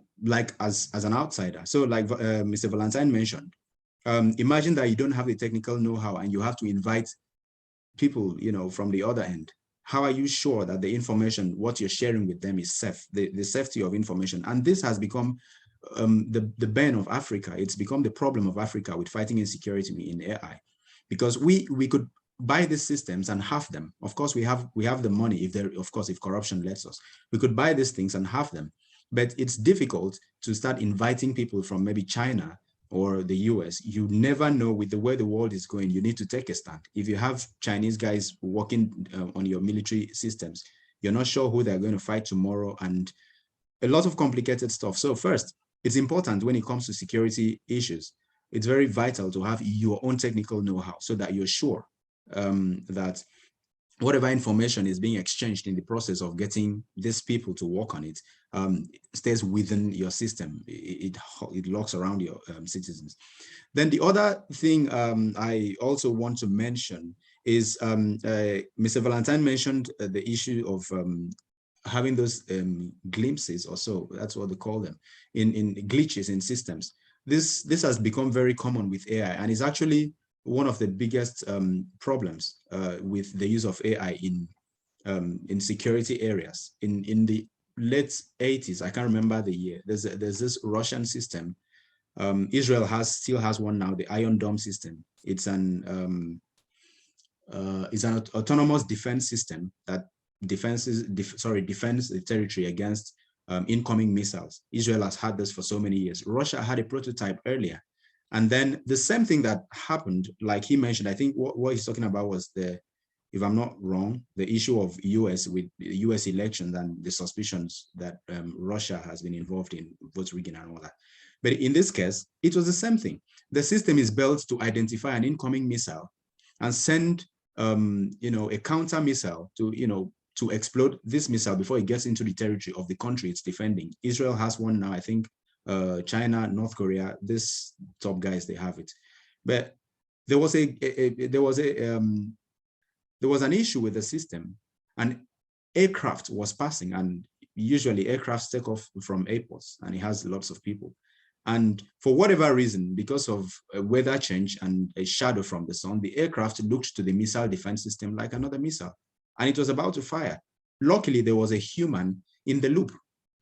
as an outsider, so like Mr. Valentine mentioned, imagine that you don't have the technical know-how and you have to invite people, you know, from the other end. How are you sure that the information, what you're sharing with them is safe, the safety of information? And this has become the bane of Africa. It's become the problem of Africa with fighting insecurity in AI, because we could buy these systems and have them. Of course, we have the money, if corruption lets us. We could buy these things and have them. But it's difficult to start inviting people from maybe China or the US. You never know, with the way the world is going, you need to take a stand. If you have Chinese guys working on your military systems, you're not sure who they're going to fight tomorrow, and a lot of complicated stuff. So first, it's important when it comes to security issues, it's very vital to have your own technical know-how so that you're sure that whatever information is being exchanged in the process of getting these people to work on it stays within your system. It locks around your citizens. Then the other thing I also want to mention is Mr. Valentine mentioned the issue of having those glimpses, or so that's what they call them, in glitches in systems. This has become very common with AI, and is actually one of the biggest problems with the use of AI in security areas. In the late 80s, I can't remember the year, there's this Russian system Israel still has one now, the Iron Dome system. It's an autonomous defense system that defends the territory against incoming missiles. Israel has had this for so many years. Russia had a prototype earlier. And then the same thing that happened, like he mentioned, I think what he's talking about was if I'm not wrong, the issue of US with the US elections and the suspicions that Russia has been involved in vote rigging and all that. But in this case, it was the same thing. The system is built to identify an incoming missile and send a counter missile to explode this missile before it gets into the territory of the country it's defending. Israel has one now, I think. China, North Korea, these top guys, they have it. But there was an issue with the system, and aircraft was passing, and usually aircraft take off from airports, and it has lots of people. And for whatever reason, because of a weather change and a shadow from the sun, the aircraft looked to the missile defense system like another missile, and it was about to fire. Luckily, there was a human in the loop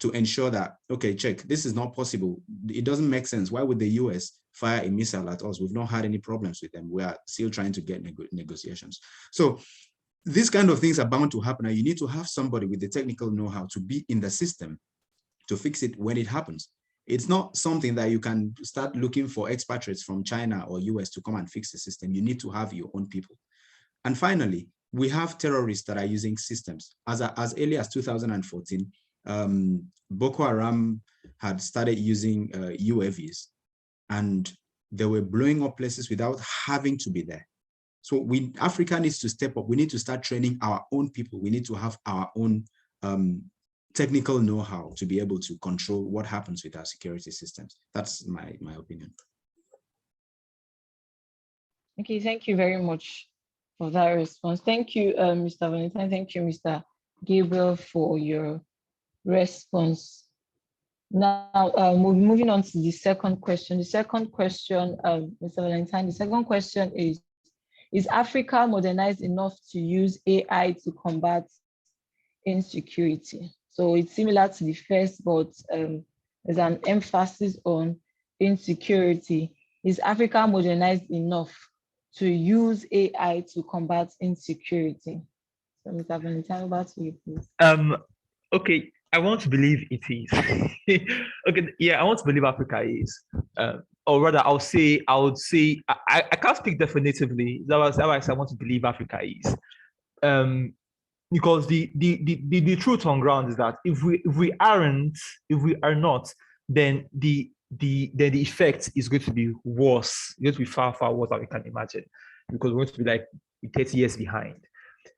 to ensure that, okay, check, this is not possible. It doesn't make sense. Why would the US fire a missile at us? We've not had any problems with them. We are still trying to get negotiations. So these kind of things are bound to happen, and you need to have somebody with the technical know-how to be in the system to fix it when it happens. It's not something that you can start looking for expatriates from China or US to come and fix the system. You need to have your own people. And finally, we have terrorists that are using systems. As early as 2014, Boko Haram had started using UAVs, and they were blowing up places without having to be there. So Africa needs to step up. We need to start training our own people. We need to have our own technical know-how to be able to control what happens with our security systems. That's my opinion. Okay, thank you very much for that response. Thank you, Mr. Valentine. Thank you, Mr. Gabriel, for your response. Now, we're moving on to the second question. The second question, Mr. Valentine, the second question is Africa modernized enough to use AI to combat insecurity? So it's similar to the first, but there's an emphasis on insecurity. Is Africa modernized enough to use AI to combat insecurity? So Mr. Valentine, over to you, please. Okay, I want to believe it is. Okay, yeah, I want to believe Africa is. Or rather, I would say, I can't speak definitively. That's why I want to believe Africa is. Because the truth on ground is that if we are not, then the effect is going to be worse. It's going to be far, far worse than we can imagine, because we're going to be like 30 years behind.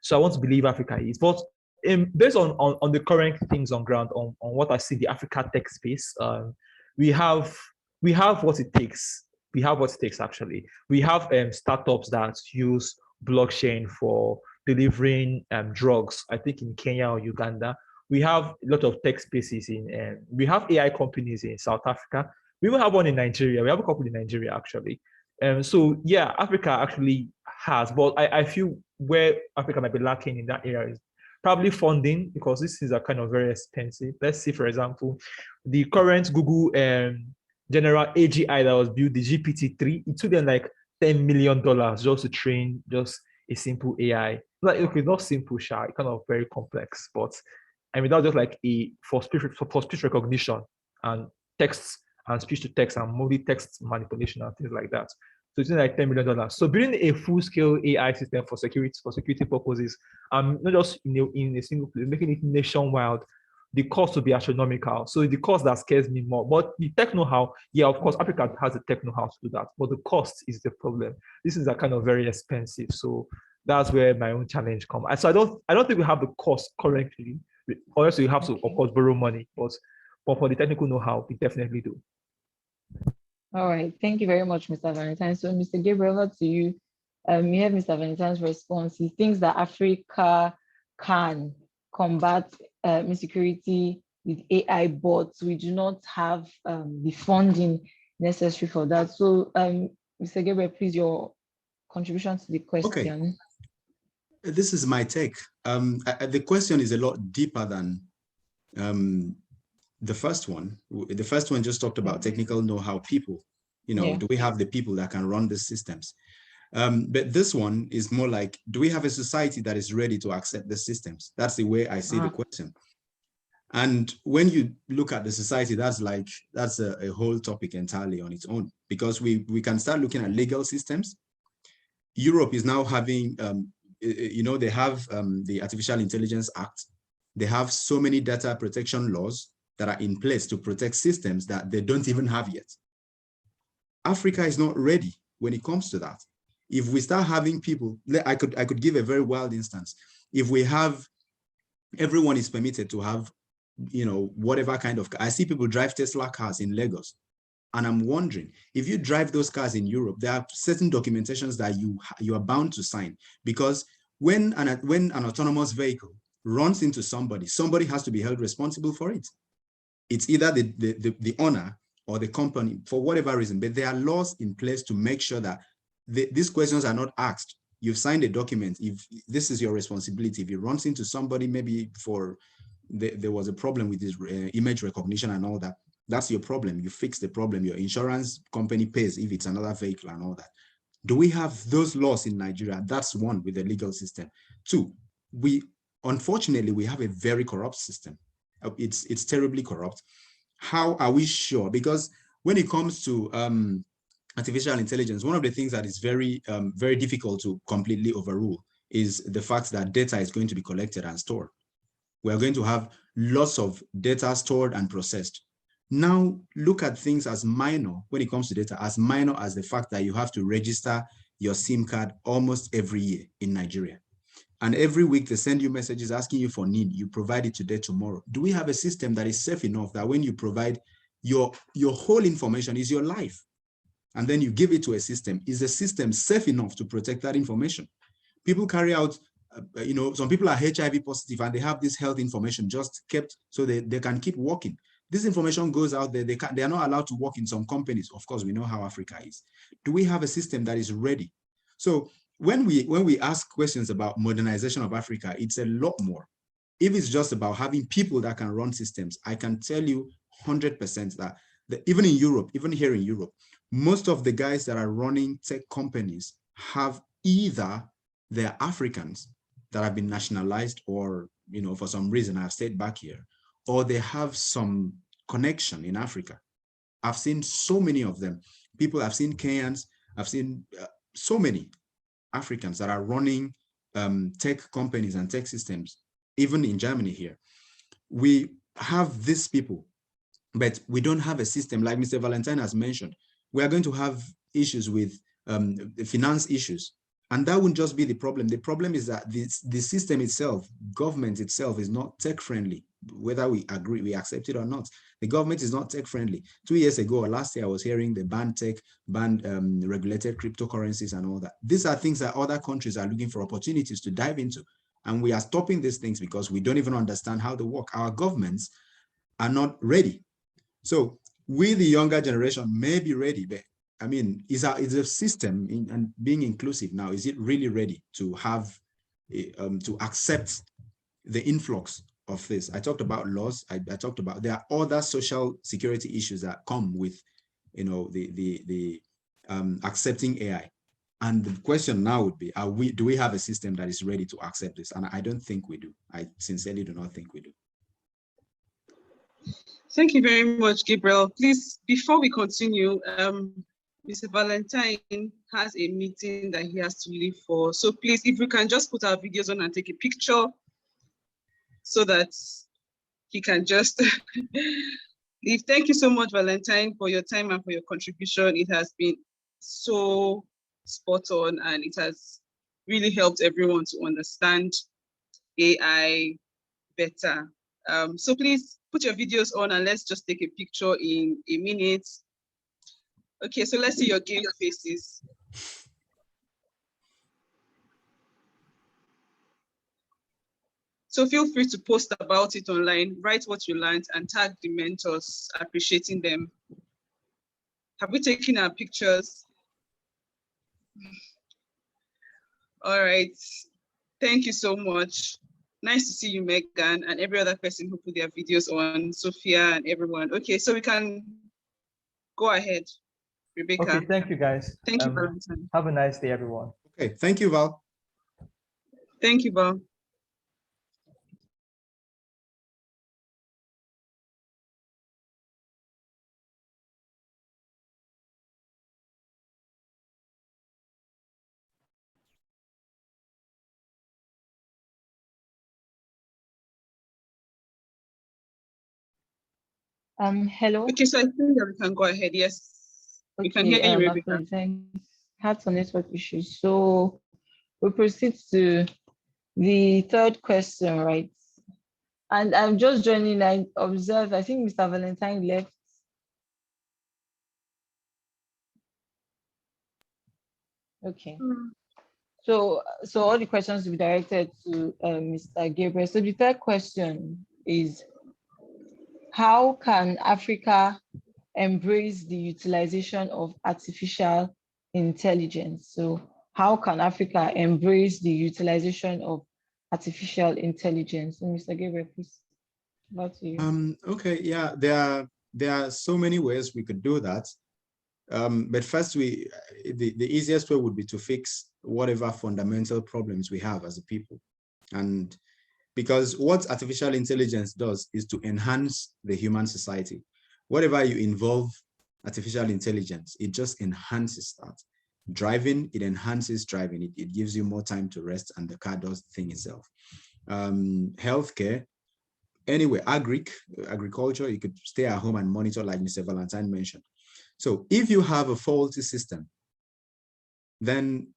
So I want to believe Africa is. But based on the current things on ground, on what I see the Africa tech space, we have what it takes. We have what it takes, actually. We have startups that use blockchain for delivering drugs, I think in Kenya or Uganda. We have a lot of tech spaces we have AI companies in South Africa. We even have one in Nigeria. We have a couple in Nigeria, actually. So yeah, Africa actually has, but I feel where Africa might be lacking in that area is probably funding, because these things are kind of very expensive. Let's see, for example, the current Google general AGI that was built, the GPT-3, it took them like $10 million just to train just a simple AI. Like, okay, not simple, shy, kind of very complex, but I mean, that was just like for speech recognition and text and speech to text and multi-text manipulation and things like that. So it's like $10 million. So building a full-scale AI system for security purposes, not just in a single place, making it nationwide, the cost will be astronomical. So the cost that scares me more. But the tech know-how, yeah, of course, Africa has the tech know-how to do that, but the cost is the problem. This is kind of very expensive. So that's where my own challenge comes. So I don't think we have the cost currently. Unless you have to, of course, borrow money. But for the technical know-how, we definitely do. All right, thank you very much, Mr. Valentine. So, Mr. Gabriel, over to you. You have Mr. Valentine's response. He thinks that Africa can combat insecurity with AI, but we do not have the funding necessary for that. So, Mr. Gabriel, please, your contribution to the question. Okay. This is my take. The question is a lot deeper than the first one just talked about technical know-how, people. Do we have the people that can run the systems? But this one is more like, do we have a society that is ready to accept the systems? That's the way I see the question. And when you look at the society, that's a whole topic entirely on its own, because we can start looking at legal systems. Europe is now having, they have the Artificial Intelligence Act. They have so many data protection laws that are in place to protect systems that they don't even have yet. Africa is not ready when it comes to that. If we start having people, I could give a very wild instance. If we have, everyone is permitted to have, whatever kind of car. I see people drive Tesla cars in Lagos. And I'm wondering, if you drive those cars in Europe, there are certain documentations that you are bound to sign, because when an autonomous vehicle runs into somebody has to be held responsible for it. It's either the owner or the company, for whatever reason, but there are laws in place to make sure that these questions are not asked. You've signed a document. If this is your responsibility, if it runs into somebody, maybe there was a problem with this image recognition and all that, that's your problem. You fix the problem. Your insurance company pays if it's another vehicle and all that. Do we have those laws in Nigeria? That's one, with the legal system. Two, unfortunately, we have a very corrupt system. It's terribly corrupt. How are we sure? Because when it comes to artificial intelligence, one of the things that is very, very difficult to completely overrule is the fact that data is going to be collected and stored. We are going to have lots of data stored and processed. Now, look at things as minor when it comes to data, as minor as the fact that you have to register your SIM card almost every year in Nigeria. And every week they send you messages asking you for NIN. You provide it today, tomorrow. Do we have a system that is safe enough that when you provide your whole information is your life, and then you give it to a system, is the system safe enough to protect that information? People carry out, some people are HIV positive and they have this health information just kept so they can keep working. This information goes out there. They are not allowed to work in some companies. Of course, we know how Africa is. Do we have a system that is ready? So when we ask questions about modernization of Africa, it's a lot more. If it's just about having people that can run systems, I can tell you 100% that even in Europe, even here in Europe, most of the guys that are running tech companies have either they're Africans that have been nationalized, or for some reason have stayed back here, or they have some connection in Africa. I've seen so many of them. I've seen Kenyans, I've seen so many Africans that are running tech companies and tech systems, even in Germany here. We have these people, but we don't have a system. Like Mr. Valentine has mentioned, we are going to have issues with finance issues. And that wouldn't just be the problem. The problem is that the system itself, government itself, is not tech friendly, whether we agree, we accept it or not. The government is not tech friendly. 2 years ago or last year, I was hearing the ban regulated cryptocurrencies and all that. These are things that other countries are looking for opportunities to dive into. And we are stopping these things because we don't even understand how they work. Our governments are not ready. So we, the younger generation, may be ready, but I mean, is a system and being inclusive now, is it really ready to have, to accept the influx of this? I talked about laws. I talked about, there are other social security issues that come with, the accepting AI. And the question now would be, do we have a system that is ready to accept this? And I don't think we do. I sincerely do not think we do. Thank you very much, Gabriel. Please, before we continue, Mr. Valentine has a meeting that he has to leave for. So please, if we can just put our videos on and take a picture so that he can just leave. Thank you so much, Valentine, for your time and for your contribution. It has been so spot on, and it has really helped everyone to understand AI better. So please put your videos on and let's just take a picture in a minute. Okay, so let's see your game faces. So feel free to post about it online, write what you learned, and tag the mentors, appreciating them. Have we taken our pictures? All right, thank you so much. Nice to see you, Megan, and every other person who put their videos on, Sophia and everyone. Okay, so we can go ahead, Rebecca. Okay, thank you, guys. Thank you, Valentine. Have a nice day, everyone. Okay, thank you, Val. Thank you, Val. Hello. Okay, so I think that we can go ahead. Yes, we can hear you, Rebecca. Had some network issues. So we proceed to the third question, right? And I'm just joining. I observe, I think Mr. Valentine left. Okay. So all the questions will be directed to Mr. Gabriel. So the third question is, how can Africa embrace the utilization of artificial intelligence? So how can Africa embrace the utilization of artificial intelligence? So Mr. Gabriel, please, about to you. Okay, yeah, there are so many ways we could do that. But first, the easiest way would be to fix whatever fundamental problems we have as a people. And because what artificial intelligence does is to enhance the human society. Whatever you involve artificial intelligence, it just enhances that. Driving, it enhances driving. It gives you more time to rest, and the car does the thing itself. Healthcare, anyway, agriculture, you could stay at home and monitor, like Mr. Valentine mentioned. So if you have a faulty system, then,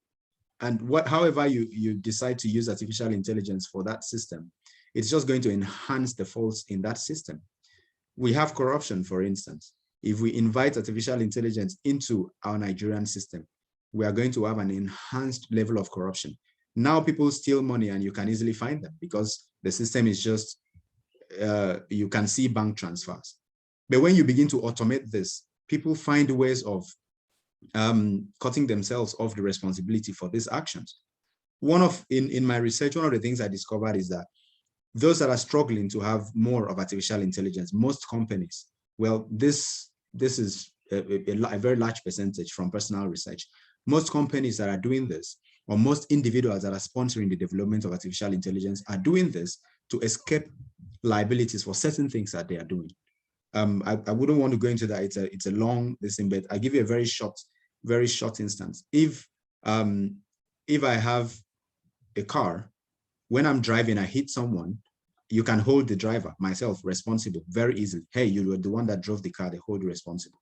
and however you decide to use artificial intelligence for that system, it's just going to enhance the faults in that system. We have corruption, for instance. If we invite artificial intelligence into our Nigerian system, we are going to have an enhanced level of corruption. Now people steal money and you can easily find them because the system is just, you can see bank transfers. But when you begin to automate this, people find ways of cutting themselves off the responsibility for these actions. In my research, one of the things I discovered is that those that are struggling to have more of artificial intelligence, most companies, well, this is a very large percentage from personal research. Most companies that are doing this, or most individuals that are sponsoring the development of artificial intelligence, are doing this to escape liabilities for certain things that they are doing. I wouldn't want to go into that. It's a long thing, but I give you a very short instance. If I have a car, when I'm driving, I hit someone, you can hold the driver, myself, responsible very easily. Hey, you were the one that drove the car, they hold you responsible.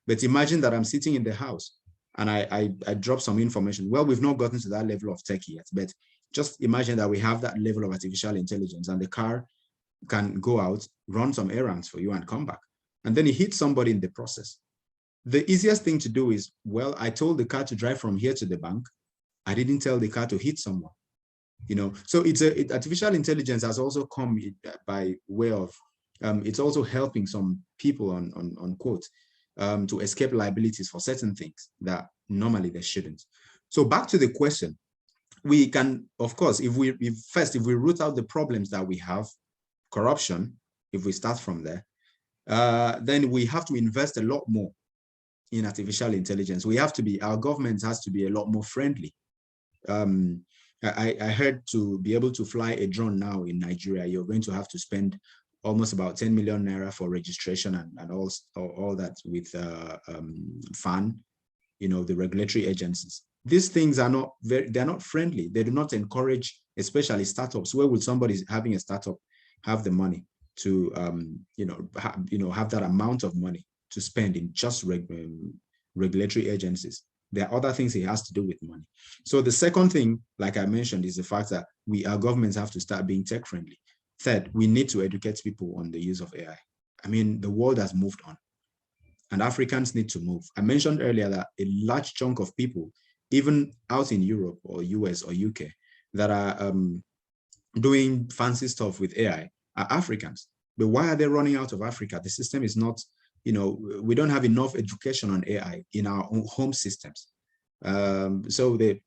But imagine that I'm sitting in the house and I drop some information. Well, we've not gotten to that level of tech yet, but just imagine that we have that level of artificial intelligence and the car can go out, run some errands for you and come back. And then it hits somebody in the process. The easiest thing to do is, well, I told the car to drive from here to the bank. I didn't tell the car to hit someone. You know, so artificial intelligence has also come by way of, it's also helping some people on quote, to escape liabilities for certain things that normally they shouldn't. So back to the question, we can, of course, if we root out the problems that we have, corruption, if we start from there, then we have to invest a lot more in artificial intelligence. Our government has to be a lot more friendly. I heard to be able to fly a drone now in Nigeria, you're going to have to spend almost about 10 million naira for registration and all that with FAN, you know, the regulatory agencies. These things are not they're not friendly. They do not encourage, especially startups. Where would somebody having a startup have the money to have that amount of money to spend in just regulatory agencies? There are other things it has to do with money. So the second thing, like I mentioned, is the fact that our governments have to start being tech friendly. Third, we need to educate people on the use of AI. I mean, the world has moved on and Africans need to move. I mentioned earlier that a large chunk of people, even out in Europe or US or UK, that are doing fancy stuff with AI are Africans. But why are they running out of Africa? The system is not, we don't have enough education on AI in our own home systems. So they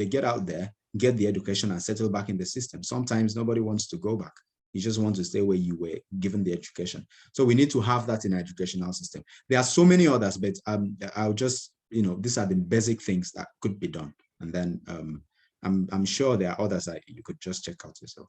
get out there get the education and settle back in the system. Sometimes nobody wants to go back. You just want to stay where you were given the education. So we need to have that in our educational system. There are so many others, but I'll just, these are the basic things that could be done. And then I'm sure there are others that you could just check out yourself.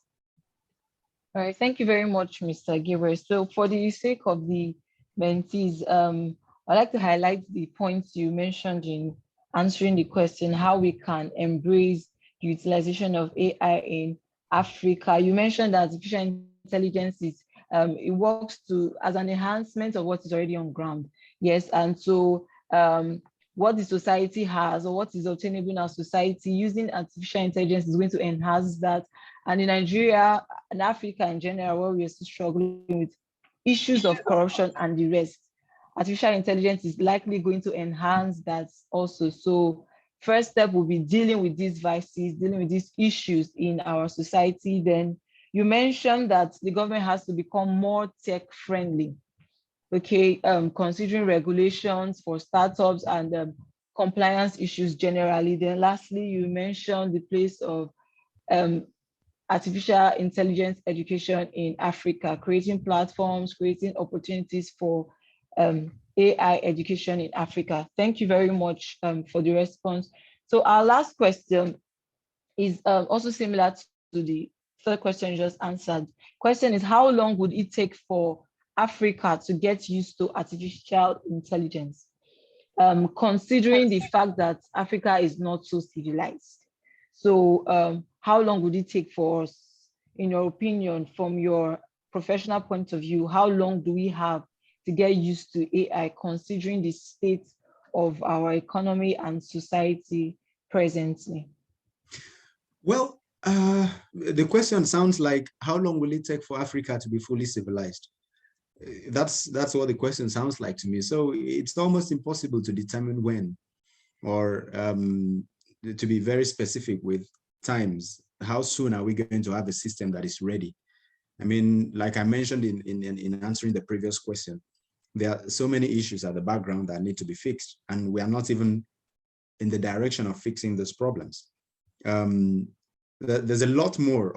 All right, thank you very much, Mr. Gabriel. So for the sake of the mentees, I'd like to highlight the points you mentioned in answering the question, how we can embrace the utilization of AI in Africa. You mentioned that artificial intelligence is, it works as an enhancement of what is already on ground. Yes, and so what the society has or what is obtainable in our society using artificial intelligence is going to enhance that. And in Nigeria and Africa in general, where we are still struggling with issues of corruption and the rest, artificial intelligence is likely going to enhance that also. So first step will be dealing with these vices, dealing with these issues in our society. Then you mentioned that the government has to become more tech friendly. Okay, considering regulations for startups and compliance issues generally. Then lastly, you mentioned the place of artificial intelligence education in Africa, creating platforms, creating opportunities for AI education in Africa. Thank you very much for the response. So our last question is also similar to the third question you just answered. Question is, how long would it take for Africa to get used to artificial intelligence, considering the fact that Africa is not so civilized? So how long would it take for us, in your opinion, from your professional point of view, how long do we have to get used to AI, considering the state of our economy and society presently? Well, the question sounds like, how long will it take for Africa to be fully civilized? That's what the question sounds like to me. So it's almost impossible to determine when, or to be very specific with times. How soon are we going to have a system that is ready? I mean, like I mentioned in answering the previous question, there are so many issues at the background that need to be fixed, and we are not even in the direction of fixing those problems. There's a lot more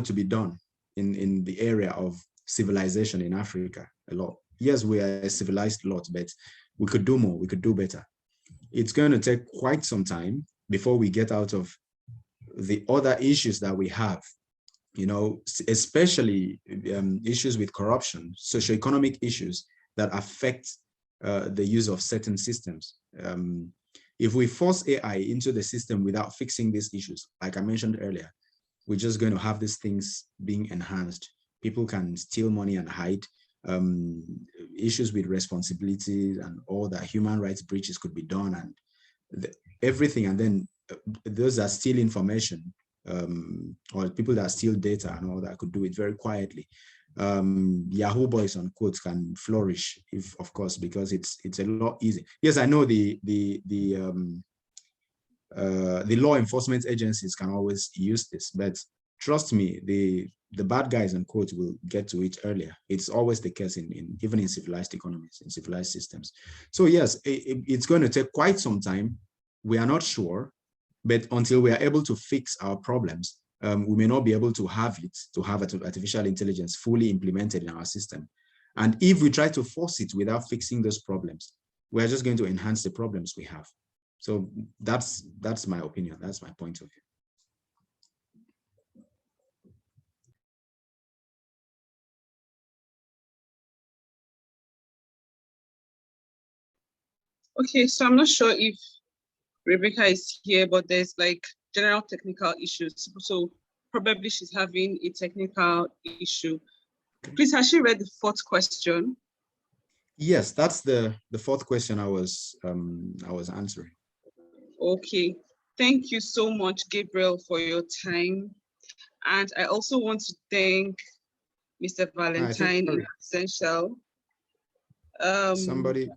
to be done in the area of civilization in Africa. A lot. Yes, we are a civilized lot, but we could do more. We could do better. It's going to take quite some time before we get out of the other issues that we have, especially issues with corruption, socio-economic issues that affect the use of certain systems. If we force AI into the system without fixing these issues, like I mentioned earlier, we're just going to have these things being enhanced. People can steal money and hide. Issues with responsibilities and all that, human rights breaches could be done, and everything. And then those that steal information, or people that steal data and all that, could do it very quietly. Yahoo boys on quotes can flourish, if of course, because it's a lot easier. Yes, I know the law enforcement agencies can always use this, but trust me, the bad guys on quotes will get to it earlier. It's always the case even in civilized economies, in civilized systems. So yes, it's going to take quite some time. We are not sure, but until we are able to fix our problems, we may not be able to have artificial intelligence fully implemented in our system. And if we try to force it without fixing those problems, we're just going to enhance the problems we have. So that's my opinion. That's my point of view. Okay, so I'm not sure if Rebecca is here, but there's like general technical issues. So probably she's having a technical issue. Please, has she read the fourth question? Yes, that's the fourth question I was answering. Okay. Thank you so much, Gabriel, for your time. And I also want to thank Mr. Valentine in Essential. Somebody.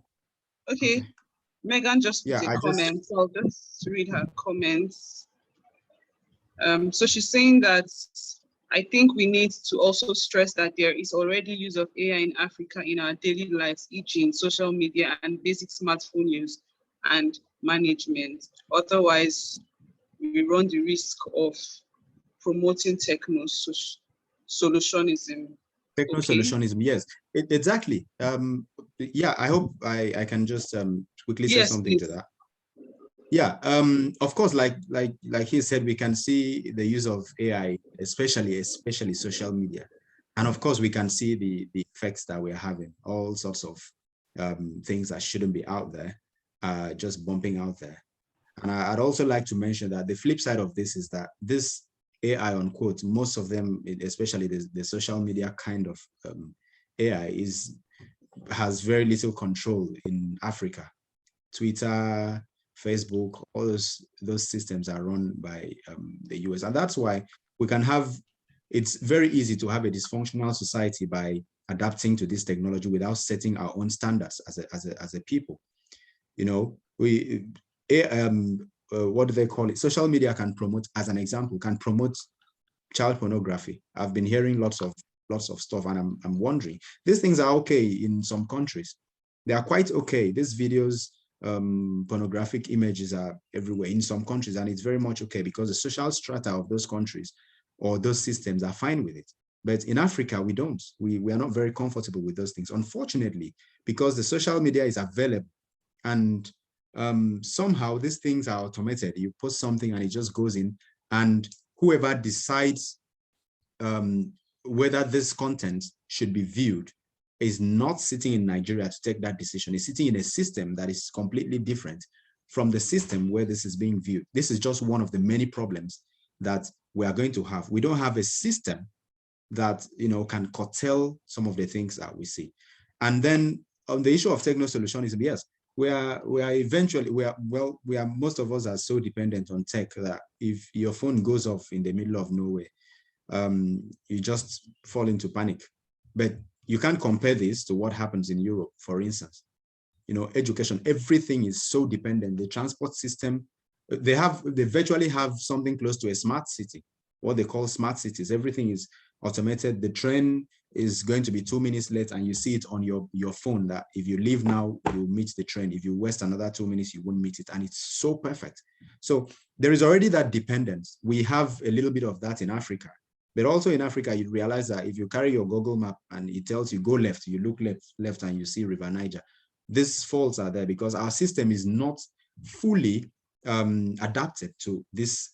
Okay. Megan just put a comment, so I'll just read her comments. So she's saying that I think we need to also stress that there is already use of AI in Africa in our daily lives, e.g. in social media and basic smartphone use and management. Otherwise, we we run the risk of promoting solutionism. Techno-solutionism, yes, exactly. Yeah, I hope I can just quickly say something to that. Yeah, of course, like he said, we can see the use of AI, especially social media. And of course, we can see the effects that we're having, all sorts of things that shouldn't be out there, just bumping out there. And I'd also like to mention that the flip side of this is that this AI, unquote, most of them, especially the social media kind of AI, has very little control in Africa. Twitter, Facebook, all those systems are run by the US. And that's why we can have, it's very easy to have a dysfunctional society by adapting to this technology without setting our own standards as a people. You know, what do they call it? Social media can promote, as an example, can promote child pornography. I've been hearing lots of stuff, and I'm wondering, these things are okay in some countries. They are quite okay. These videos, pornographic images are everywhere in some countries, and it's very much okay because the social strata of those countries or those systems are fine with it. But in Africa, we don't. We are not very comfortable with those things, unfortunately, because the social media is available, and somehow these things are automated. You post something and it just goes in, and whoever decides whether this content should be viewed is not sitting in Nigeria to take that decision. It's sitting in a system that is completely different from the system where this is being viewed. This is just one of the many problems that we are going to have. We don't have a system that, you know, can curtail some of the things that we see. And then on the issue of techno-solutionism, yes, we are most of us are so dependent on tech that if your phone goes off in the middle of nowhere, you just fall into panic. But you can't compare this to what happens in Europe, for instance. You know, education, everything is so dependent. The transport system, they virtually have something close to a smart city, what they call smart cities. Everything is automated. The train is going to be 2 minutes late, and you see it on your phone that if you leave now, you'll meet the train. If you waste another 2 minutes, you won't meet it. And it's so perfect. So there is already that dependence. We have a little bit of that in Africa. But also in Africa, you realize that if you carry your Google map and it tells you go left, you look left and you see River Niger. These faults are there because our system is not fully adapted to this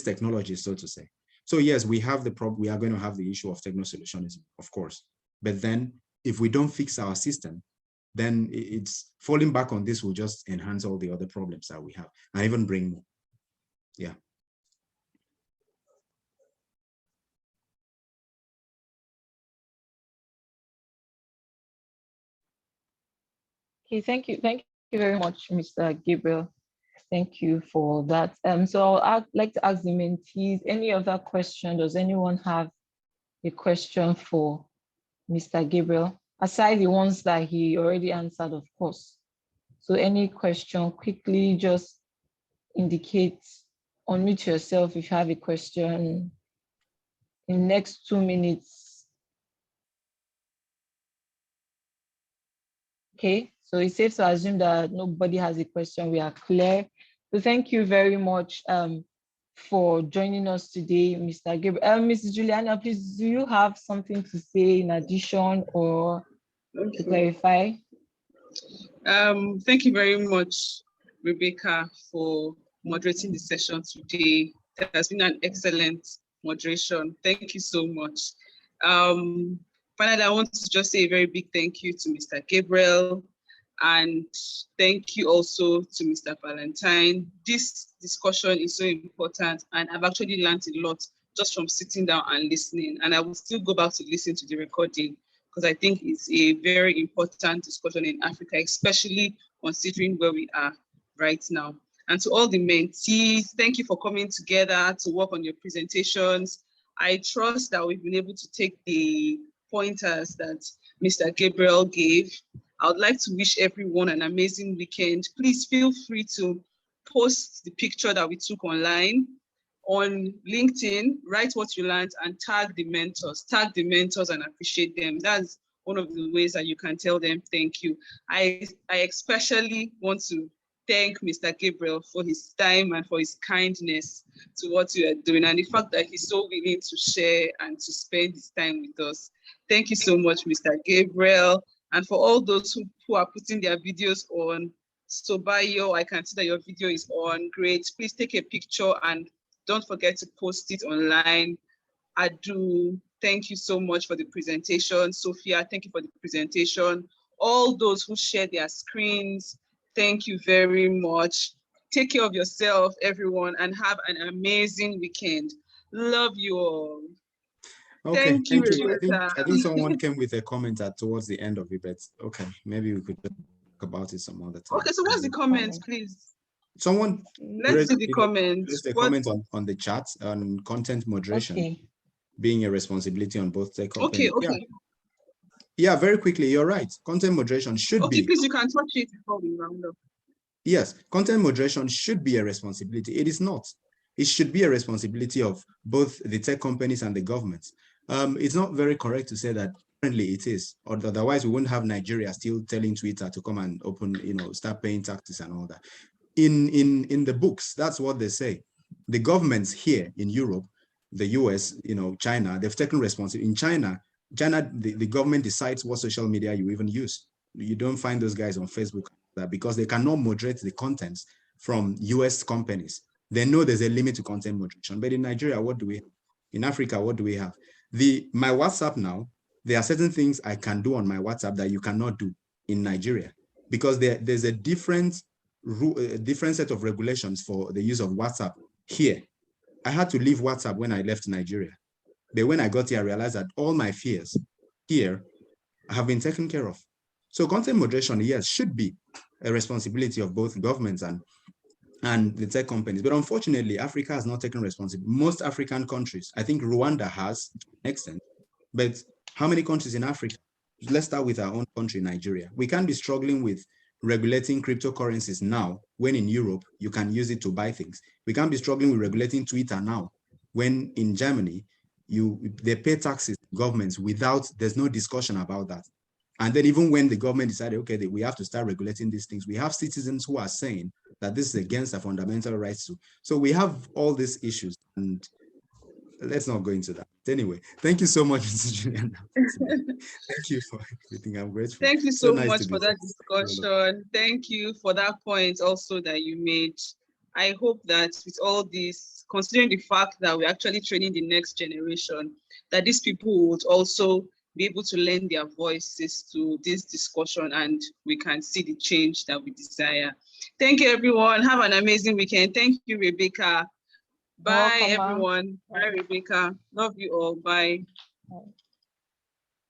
technology, so to say. So yes, we have the problem. We are going to have the issue of techno-solutionism, of course. But then if we don't fix our system, then it's falling back on this will just enhance all the other problems that we have and even bring more. Yeah. Okay, thank you very much, Mr. Gabriel. Thank you for that. So I'd like to ask the mentees, any other question? Does anyone have a question for Mr. Gabriel, aside the ones that he already answered, of course? So any question, quickly just indicate, unmute yourself if you have a question in the next 2 minutes. Okay, so it's safe to assume that nobody has a question. We are clear. So thank you very much for joining us today, Mr. Gabriel. Mrs. Juliana, please, do you have something to say in addition or to clarify? Thank you very much, Rebecca, for moderating the session today. It has been an excellent moderation. Thank you so much. Finally, I want to just say a very big thank you to Mr. Gabriel, and thank you also to Mr. Valentine. This discussion is so important, and I've actually learned a lot just from sitting down and listening, and I will still go back to listen to the recording because I think it's a very important discussion in Africa, especially considering where we are right now. And to all the mentees, thank you for coming together to work on your presentations. I trust that we've been able to take the pointers that Mr. Gabriel gave. I would like to wish everyone an amazing weekend. Please feel free to post the picture that we took online on LinkedIn, write what you learned and tag the mentors and appreciate them. That's one of the ways that you can tell them thank you. I especially want to thank Mr. Gabriel for his time and for his kindness to what you are doing, and the fact that he's so willing to share and to spend his time with us. Thank you so much, Mr. Gabriel. And for all those who are putting their videos on, so Bayo, I can see that your video is on. Great. Please take a picture and don't forget to post it online. Adu, thank you so much for the presentation. Sophia, thank you for the presentation. All those who share their screens, thank you very much. Take care of yourself, everyone, and have an amazing weekend. Love you all. Okay, Thank you, I Rebecca. think someone came with a comment towards the end of it, but okay, maybe we could talk about it some other time. Okay, so what's the comments, please? Someone Let's see the comments. placed a comment on the chat on content moderation Okay. being a responsibility on both tech companies. Okay. Yeah, very quickly, you're right. Content moderation should be. Okay, please, you can touch it before we round up. Yes, content moderation should be a responsibility. It is not. It should be a responsibility of both the tech companies and the governments. It's not very correct to say that currently it is, or otherwise we wouldn't have Nigeria still telling Twitter to come and open, start paying taxes and all that. In the books, that's what they say. The governments here in Europe, the US, China, they've taken responsibility. In China, the government decides what social media you even use. You don't find those guys on Facebook because they cannot moderate the contents from US companies. They know there's a limit to content moderation. But in Nigeria, what do we have? In Africa, what do we have? My WhatsApp now, there are certain things I can do on my WhatsApp that you cannot do in Nigeria because there's a different set of regulations for the use of WhatsApp here. I had to leave WhatsApp when I left Nigeria. But when I got here, I realized that all my fears here have been taken care of. So content moderation, yes, should be a responsibility of both governments and the tech companies. But unfortunately, Africa has not taken responsibility. Most African countries, I think Rwanda has to an extent, but how many countries in Africa? Let's start with our own country, Nigeria. We can't be struggling with regulating cryptocurrencies now, when in Europe, you can use it to buy things. We can't be struggling with regulating Twitter now, when in Germany, they pay taxes to governments there's no discussion about that. And then even when the government decided, okay, we have to start regulating these things, we have citizens who are saying that this is against our fundamental rights too. So we have all these issues, and let's not go into that. Anyway, thank you so much, Mr. Julian. Thank you for everything. I'm grateful. Thank you so nice much for that discussion. Thank you for that point also that you made. I hope that with all this, considering the fact that we're actually training the next generation, that these people would also be able to lend their voices to this discussion and we can see the change that we desire. Thank you, everyone. Have an amazing weekend. Thank you, Rebecca. Bye, everyone. Bye, Rebecca. Love you all. Bye. Bye.